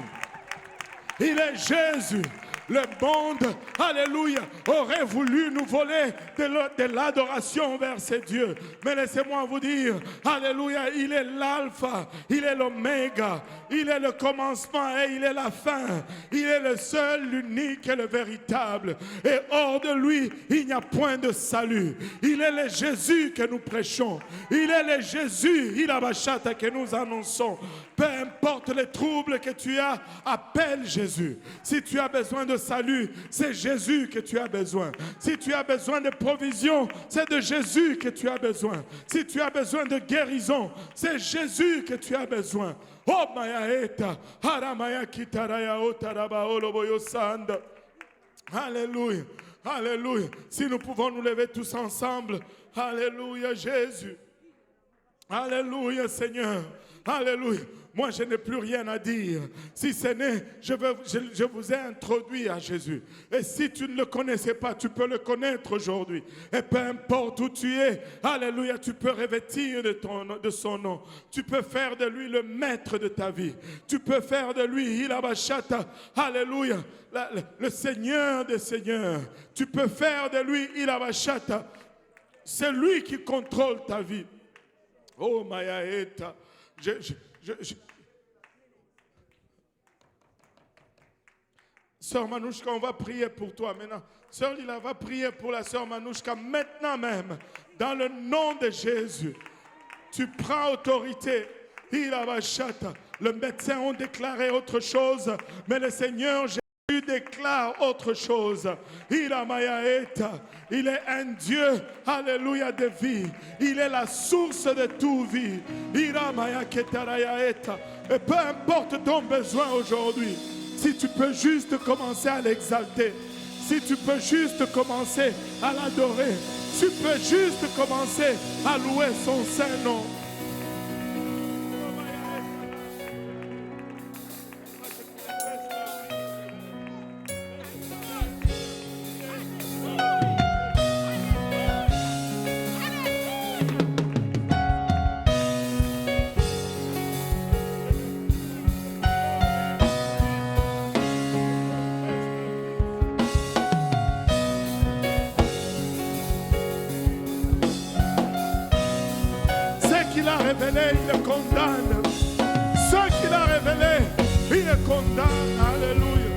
Il est Jésus. Le monde, alléluia, aurait voulu nous voler de l'adoration vers ces dieux. Mais laissez-moi vous dire, alléluia, il est l'alpha, il est l'oméga, il est le commencement et il est la fin. Il est le seul, l'unique et le véritable. Et hors de lui, il n'y a point de salut. Il est le Jésus que nous prêchons. Il est le Jésus, il a bachata que nous annonçons. Peu importe les troubles que tu as, appelle Jésus. Si tu as besoin de salut, c'est Jésus que tu as besoin. Si tu as besoin de provision, c'est de Jésus que tu as besoin. Si tu as besoin de guérison, c'est Jésus que tu as besoin. Oh Mayaeta, Haramaya Kitaraya Otaraba Oloboyo Sanda. Alléluia, alléluia. Si nous pouvons nous lever tous ensemble, alléluia Jésus. Alléluia Seigneur, alléluia. Moi, je n'ai plus rien à dire. Si ce n'est, je vous ai introduit à Jésus. Et si tu ne le connaissais pas, tu peux le connaître aujourd'hui. Et peu importe où tu es, alléluia, tu peux revêtir de son nom. Tu peux faire de lui le maître de ta vie. Tu peux faire de lui, Ilabashata, alléluia, le Seigneur des Seigneurs. Tu peux faire de lui, Ilabashata, c'est lui qui contrôle ta vie. Oh, Mayaeta, Sœur Manouchka, on va prier pour toi maintenant. Sœur Lila va prier pour la sœur Manouchka maintenant même. Dans le nom de Jésus, tu prends autorité. Le médecin a déclaré autre chose, mais le Seigneur Jésus déclare autre chose. Il est un Dieu, alléluia, de vie. Il est la source de toute vie. Et peu importe ton besoin aujourd'hui, si tu peux juste commencer à l'exalter, si tu peux juste commencer à l'adorer, tu peux juste commencer à louer son saint nom. Il le condamne. Ce qu'il a révélé, il le condamne. Alléluia.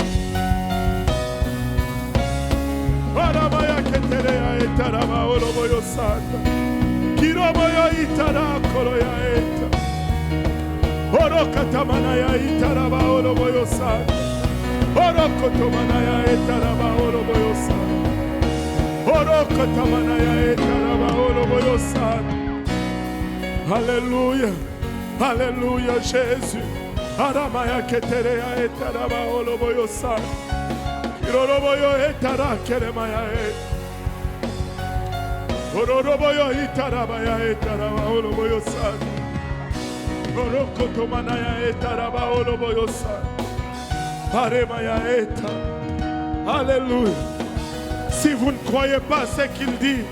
Aramaya keterea etaraba oloboyo santa. Kiroboyo itara koroya eta. Orokatamana itaraba oloboyo santa. Orokotomana etaraba oloboyo santa. Orokotamana etaraba oloboyo santa. Alléluia, alléluia Jésus. Aramaya keterea etaraba oloboyo sa. Iroroboyo etara keremaya et. Ororoboyo itarabaya etaraba oloboyo sa. Orokotomanaya etaraba oloboyo sa. Aremaya eta. Alléluia. Si vous ne croyez pas ce qu'il dit,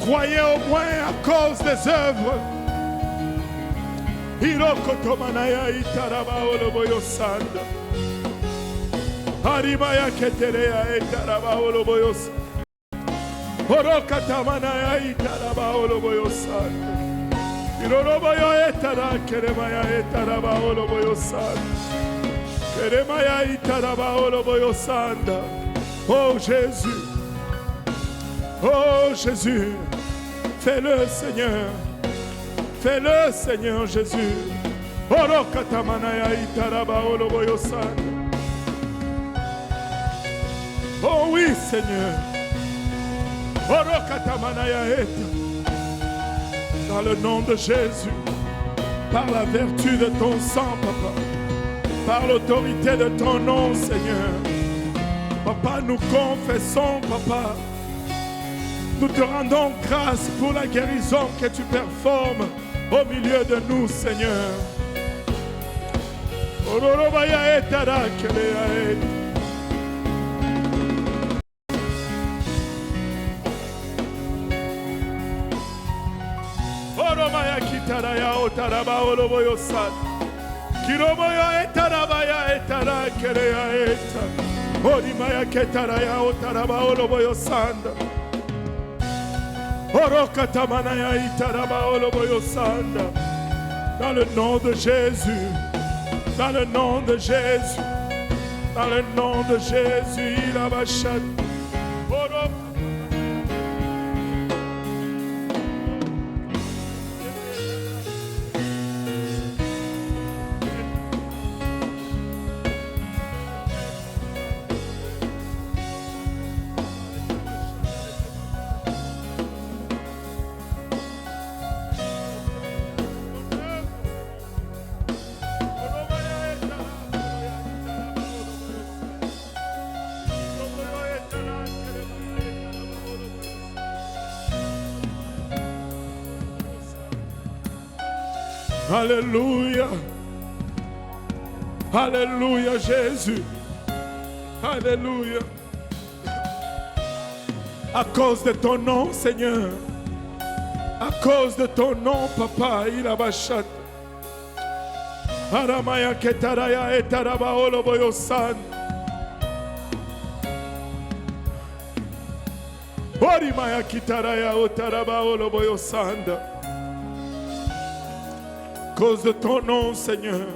croyez au moins à cause des œuvres. Hirokotomanaya itaraba oloboyo sanda. Harimaya keterea etaraba oloboyo sanda. Orokatamana itaraba oloboyo sanda. Iroroboyo etara keremaya etaraba oloboyo sanda. Keremaya itaraba oloboyo sanda. Oh Jésus, oh Jésus, fais-le Seigneur. Fais-le, Seigneur Jésus. Oh oui, Seigneur. Dans le nom de Jésus, par la vertu de ton sang, Papa, par l'autorité de ton nom, Seigneur. Papa, nous confessons, Papa. Nous te rendons grâce pour la guérison que tu performes au milieu de nous, Seigneur. Dans le nom de Jésus, dans le nom de Jésus, dans le nom de Jésus, il a bachat. Alléluia. Alléluia, Jésus. Alléluia. À cause de ton nom, Seigneur. À cause de ton nom, Papa, il a bachat. Aramaya ketaraya etaraba oloboyosan. Orimaya kitaraya otaraba oloboyosanda. À cause de ton nom, Seigneur.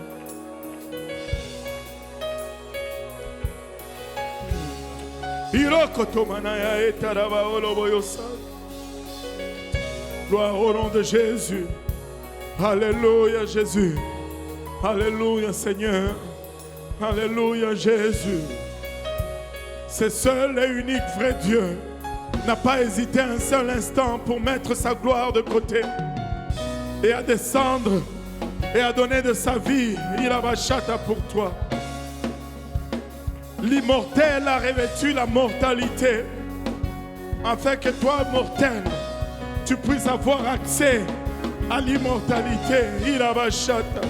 Irokotomanaya etaraba oloboyosan. Gloire au nom de Jésus. Alléluia, Jésus. Alléluia, Seigneur. Alléluia, Jésus. C'est seul et unique vrai Dieu n'a pas hésité un seul instant pour mettre sa gloire de côté et à descendre et à donner de sa vie. Il a bachata pour toi. L'immortel a revêtu la mortalité afin que toi, mortel, tu puisses avoir accès à l'immortalité. Il a bachata.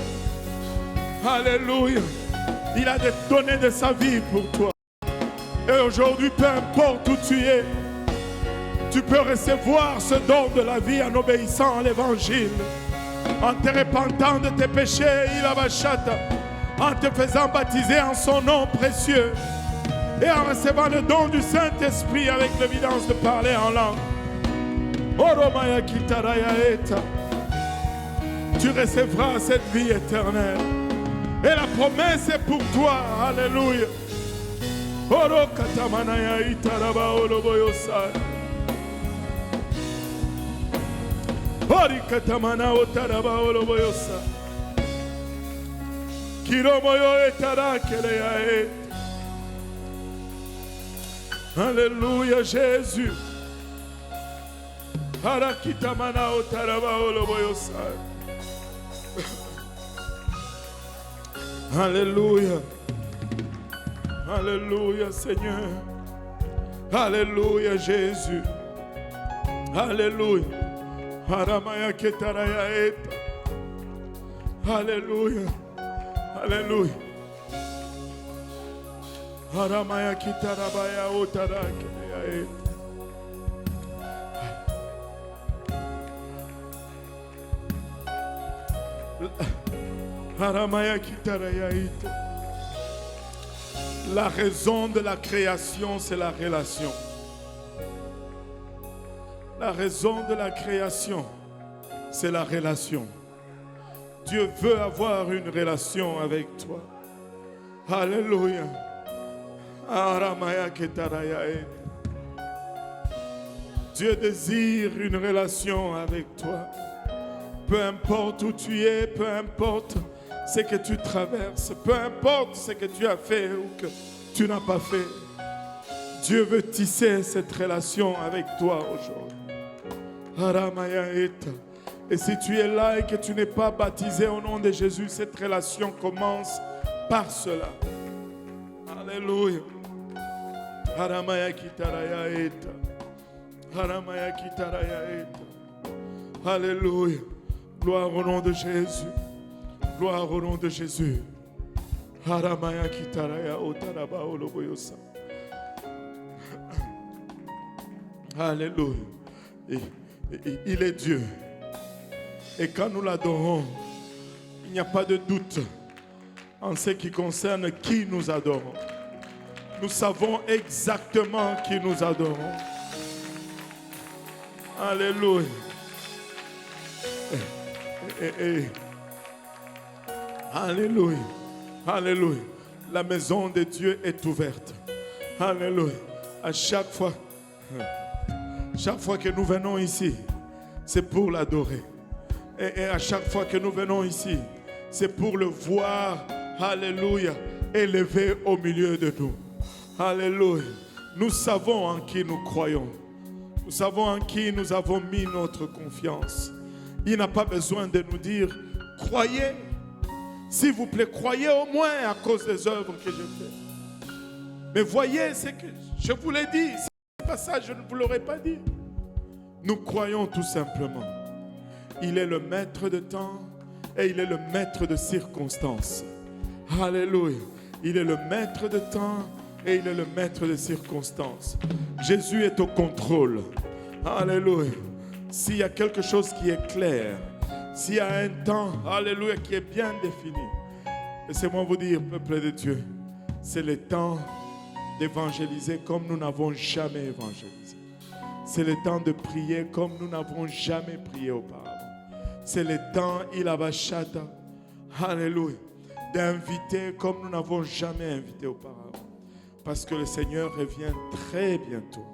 Alléluia. Il a donné de sa vie pour toi. Et aujourd'hui, peu importe où tu es, tu peux recevoir ce don de la vie en obéissant à l'évangile, en te repentant de tes péchés, il a bachata, en te faisant baptiser en son nom précieux et en recevant le don du Saint-Esprit avec l'évidence de parler en langue. Oromaya kitaraya eta. Tu recevras cette vie éternelle. Et la promesse est pour toi. Alléluia. Oro katamanaya itaraba oloboyosa. Ori katamana otaraba oloboyosa. Kiromoyo etara keleya et. Alléluia, Jésus. Harakitamana otaraba oloboyosa. Alléluia. Alléluia, Seigneur. Alléluia, Jésus. Alléluia. Haramaya ketaraya eta. Alléluia. Alléluia. Haramaya kitarabaya otarakeleya eta. La raison de la création, c'est la relation. La raison de la création, c'est la relation. Dieu veut avoir une relation avec toi. Alléluia. Dieu désire une relation avec toi. Peu importe où tu es, peu importe ce que tu traverses, peu importe ce que tu as fait ou que tu n'as pas fait, Dieu veut tisser cette relation avec toi aujourd'hui. Et si tu es là et que tu n'es pas baptisé au nom de Jésus, cette relation commence par cela. Alléluia. Alléluia. Gloire au nom de Jésus. Gloire au nom de Jésus. Haramaya kitaraya otaraba oloboyosa. Alléluia. Il est Dieu. Et quand nous l'adorons, il n'y a pas de doute en ce qui concerne qui nous adorons. Nous savons exactement qui nous adorons. Alléluia. Alléluia. Alléluia. La maison de Dieu est ouverte. Alléluia. À chaque fois que nous venons ici, c'est pour l'adorer. Et à chaque fois que nous venons ici, c'est pour le voir, alléluia, élevé au milieu de nous. Alléluia. Nous savons en qui nous croyons. Nous savons en qui nous avons mis notre confiance. Il n'a pas besoin de nous dire, croyez. S'il vous plaît, croyez au moins à cause des œuvres que je fais. Mais voyez ce que je vous l'ai dit. Si ce n'est pas ça, je ne vous l'aurais pas dit. Nous croyons tout simplement. Il est le maître de temps et il est le maître de circonstances. Alléluia. Il est le maître de temps et il est le maître de circonstances. Jésus est au contrôle. Alléluia. S'il y a quelque chose qui est clair, s'il y a un temps, alléluia, qui est bien défini, laissez-moi vous dire, peuple de Dieu, c'est le temps d'évangéliser comme nous n'avons jamais évangélisé. C'est le temps de prier comme nous n'avons jamais prié auparavant. C'est le temps, Ilabashata, alléluia, d'inviter comme nous n'avons jamais invité auparavant. Parce que le Seigneur revient très bientôt.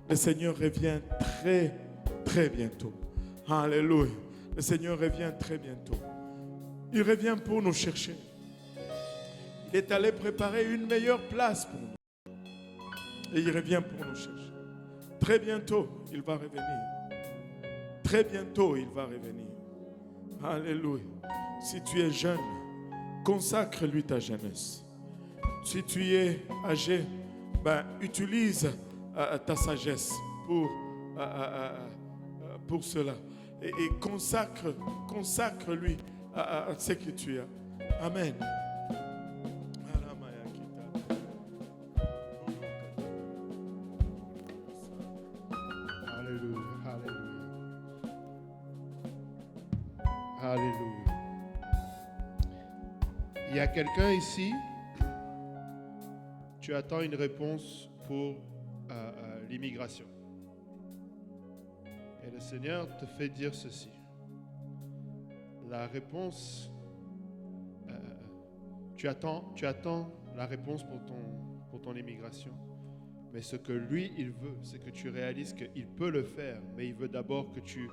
Le Seigneur revient très, très bientôt. Alléluia. Le Seigneur revient très bientôt. Il revient pour nous chercher. Il est allé préparer une meilleure place pour nous. Et il revient pour nous chercher. Très bientôt, il va revenir. Très bientôt, il va revenir. Alléluia. Si tu es jeune, consacre-lui ta jeunesse. Si tu es âgé, utilise ta sagesse pour cela. Et consacre-lui à ce que tu as. Amen. Alléluia, alléluia. Alléluia. Il y a quelqu'un ici, tu attends une réponse pour l'immigration. Et le Seigneur te fait dire ceci. La réponse, tu attends la réponse pour ton immigration. Mais ce que lui, il veut, c'est que tu réalises qu'il peut le faire, mais il veut d'abord que tu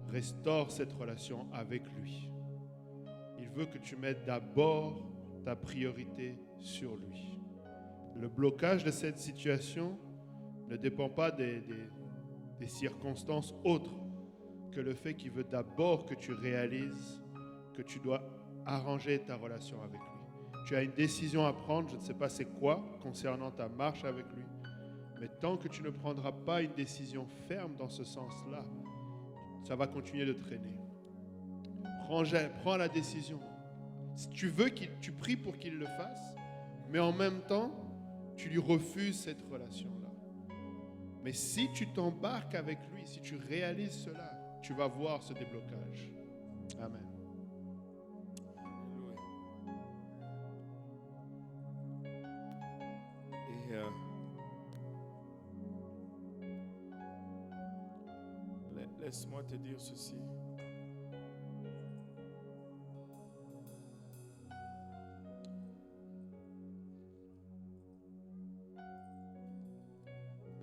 restaures cette relation avec lui. Il veut que tu mettes d'abord ta priorité sur lui. Le blocage de cette situation ne dépend pas des circonstances autres que le fait qu'il veut d'abord que tu réalises que tu dois arranger ta relation avec lui. Tu as une décision à prendre, je ne sais pas c'est quoi, concernant ta marche avec lui. Mais tant que tu ne prendras pas une décision ferme dans ce sens-là, ça va continuer de traîner. Prends la décision. Si tu veux tu pries pour qu'il le fasse, mais en même temps, tu lui refuses cette relation-là. Mais si tu t'embarques avec lui, si tu réalises cela, tu vas voir ce déblocage. Amen. Et laisse-moi te dire ceci.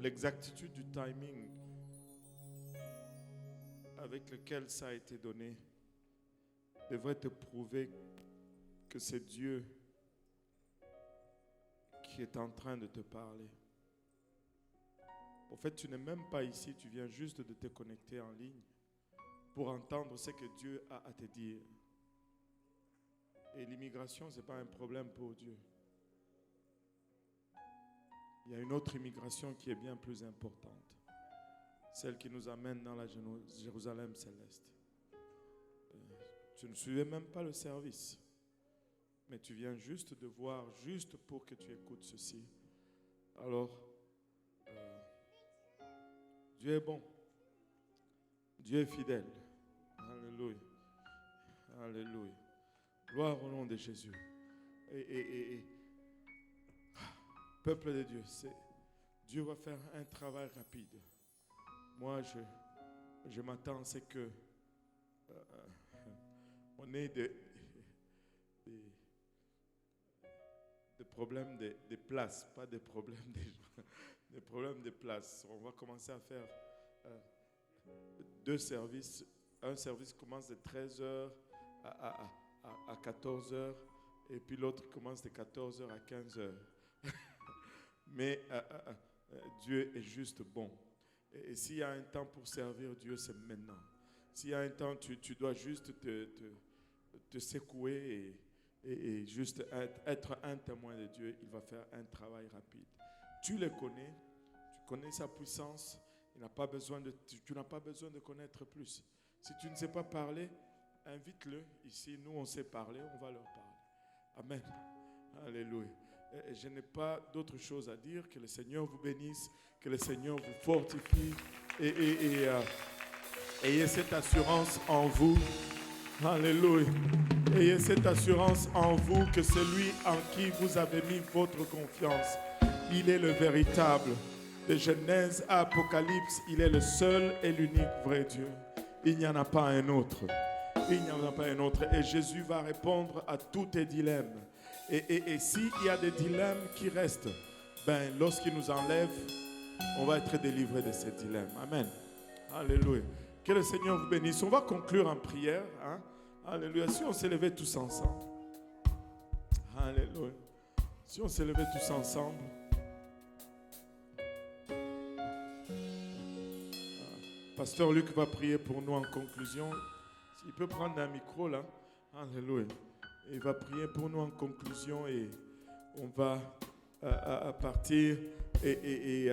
L'exactitude du timing avec lequel ça a été donné devrait te prouver que c'est Dieu qui est en train de te parler. En fait, tu n'es même pas ici, tu viens juste de te connecter en ligne pour entendre ce que Dieu a à te dire. Et l'immigration, ce n'est pas un problème pour Dieu. Il y a une autre immigration qui est bien plus importante. Celle qui nous amène dans la Jérusalem céleste. Tu ne suivais même pas le service. Mais tu viens juste de voir, juste pour que tu écoutes ceci. Alors, Dieu est bon. Dieu est fidèle. Alléluia. Alléluia. Gloire au nom de Jésus. Peuple de Dieu, Dieu va faire un travail rapide. Moi, je m'attends, c'est que on ait des problèmes de place, pas des problèmes de gens, des problèmes de place. On va commencer à faire 2 services. Un service commence de 13h à 14h et puis l'autre commence de 14h à 15h. Mais Dieu est juste bon. Et s'il y a un temps pour servir Dieu, c'est maintenant. S'il y a un temps, tu dois juste te secouer et juste être un témoin de Dieu. Il va faire un travail rapide. Tu le connais, tu connais sa puissance. Tu n'as pas besoin de connaître plus. Si tu ne sais pas parler, invite-le ici. Nous, on sait parler, on va leur parler. Amen. Alléluia. Et je n'ai pas d'autre chose à dire. Que le Seigneur vous bénisse, que le Seigneur vous fortifie et ayez cette assurance en vous. Alléluia. Ayez cette assurance en vous que celui en qui vous avez mis votre confiance, il est le véritable. De Genèse à Apocalypse, il est le seul et l'unique vrai Dieu. Il n'y en a pas un autre. Il n'y en a pas un autre. Et Jésus va répondre à tous tes dilemmes. Et s'il y a des dilemmes qui restent, lorsqu'il nous enlève, on va être délivré de ces dilemmes. Amen. Alléluia. Que le Seigneur vous bénisse. On va conclure en prière. Hein? Alléluia. Si on s'est levés tous ensemble. Alléluia. Si on s'est levés tous ensemble. Pasteur Luc va prier pour nous en conclusion. S'il peut prendre un micro là. Alléluia. Il va prier pour nous en conclusion et on va partir et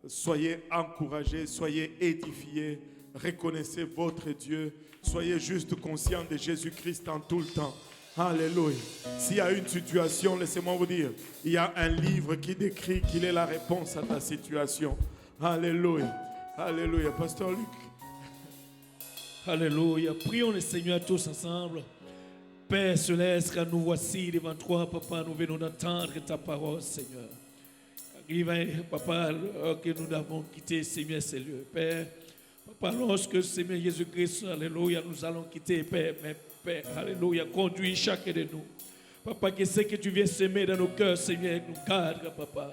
soyez encouragés, soyez édifiés, reconnaissez votre Dieu, soyez juste conscients de Jésus-Christ en tout le temps. Alléluia. S'il y a une situation, laissez-moi vous dire, il y a un livre qui décrit qu'il est la réponse à ta situation. Alléluia. Alléluia. Pasteur Luc. Alléluia. Prions le Seigneur tous ensemble. Père céleste, quand nous voici devant toi, Papa, nous venons d'entendre ta parole, Seigneur. Arrive, Papa, que nous avons quitté, Seigneur, ces lieux. Père, Papa, lorsque, Seigneur Jésus-Christ, Alléluia, nous allons quitter, Père, mais Père, Alléluia, conduis chacun de nous. Papa, que ce que tu viens semer dans nos cœurs, Seigneur, nous garde, Papa.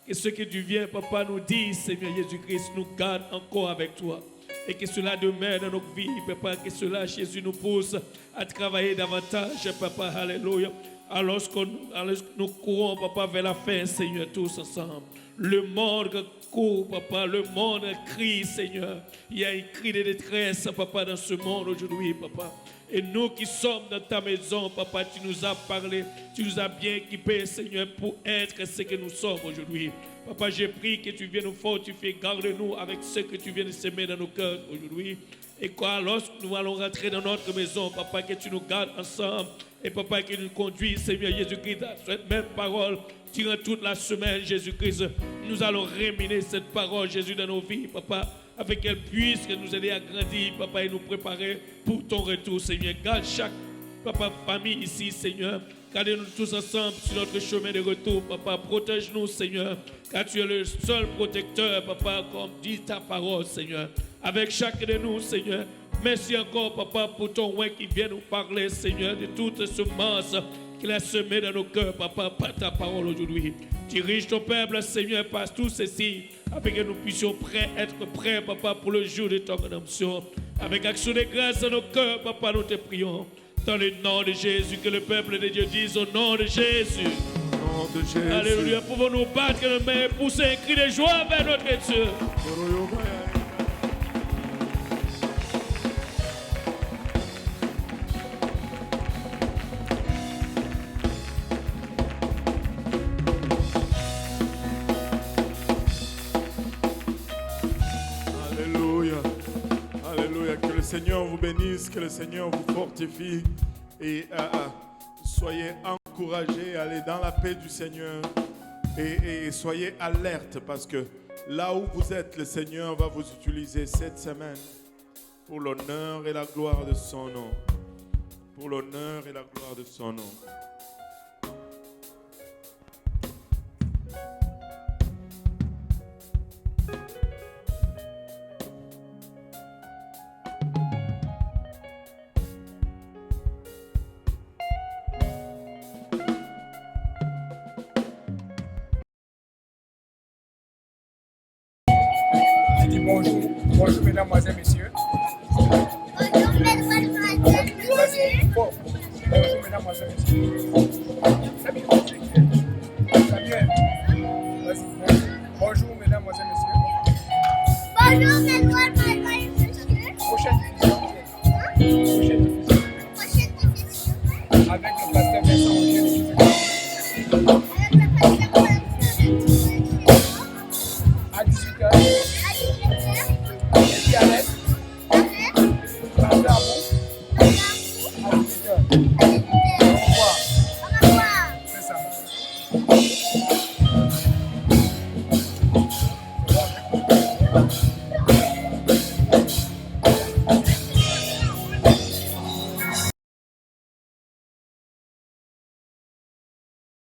Que ce que tu viens, Papa, nous dit, Seigneur Jésus-Christ, nous garde encore avec toi. Et que cela demeure dans nos vies, Papa, que cela, Jésus, nous pousse à travailler davantage, Papa, Alléluia. Alors que nous courons, Papa, vers la fin, Seigneur, tous ensemble. Le monde court, Papa, le monde crie, Seigneur. Il y a un cri de détresse, Papa, dans ce monde aujourd'hui, Papa. Et nous qui sommes dans ta maison, Papa, tu nous as parlé, tu nous as bien équipés, Seigneur, pour être ce que nous sommes aujourd'hui. Papa, j'ai prié que tu viennes nous fortifier, garde-nous avec ce que tu viens de semer dans nos cœurs aujourd'hui. Et lorsque nous allons rentrer dans notre maison, Papa, que tu nous gardes ensemble. Et Papa, que nous conduis, Seigneur Jésus-Christ, dans cette même parole, durant toute la semaine, Jésus-Christ. Nous allons réminer cette parole, Jésus, dans nos vies, Papa, afin qu'elle puisse nous aider à grandir, Papa, et nous préparer pour ton retour, Seigneur. Garde chaque, Papa, famille ici, Seigneur. Gardez-nous tous ensemble sur notre chemin de retour, Papa. Protège-nous, Seigneur, car tu es le seul protecteur, Papa, comme dit ta parole, Seigneur. Avec chacun de nous, Seigneur. Merci encore, Papa, pour ton roi qui vient nous parler, Seigneur, de toute semence qu'il a semé dans nos cœurs, Papa, par ta parole aujourd'hui. Dirige ton peuple, Seigneur, par tout ceci, afin que nous puissions être prêts, Papa, pour le jour de ton rédemption. Avec action de grâce dans nos cœurs, Papa, nous te prions. Dans le nom de Jésus, que le peuple de Dieu dise au nom de Jésus. Au nom de Jésus. Alléluia. Pouvons-nous battre nos mains, pousser un cri de joie vers notre Dieu. Alléluia. Alléluia. Que le Seigneur vous bénisse, que le Seigneur vous fortifie et soyez encouragés, allez dans la paix du Seigneur et soyez alertes parce que là où vous êtes, le Seigneur va vous utiliser cette semaine pour l'honneur et la gloire de son nom. Pour l'honneur et la gloire de son nom. Bonjour mesdames, et messieurs. Bonjour mesdames, et messieurs. Bonjour mesdames, et messieurs. Bonjour mesdames, et messieurs. Bonjour mesdames, et messieurs. Prochaine diffusion. Avec le pasteur Vincent Roger. À 18h.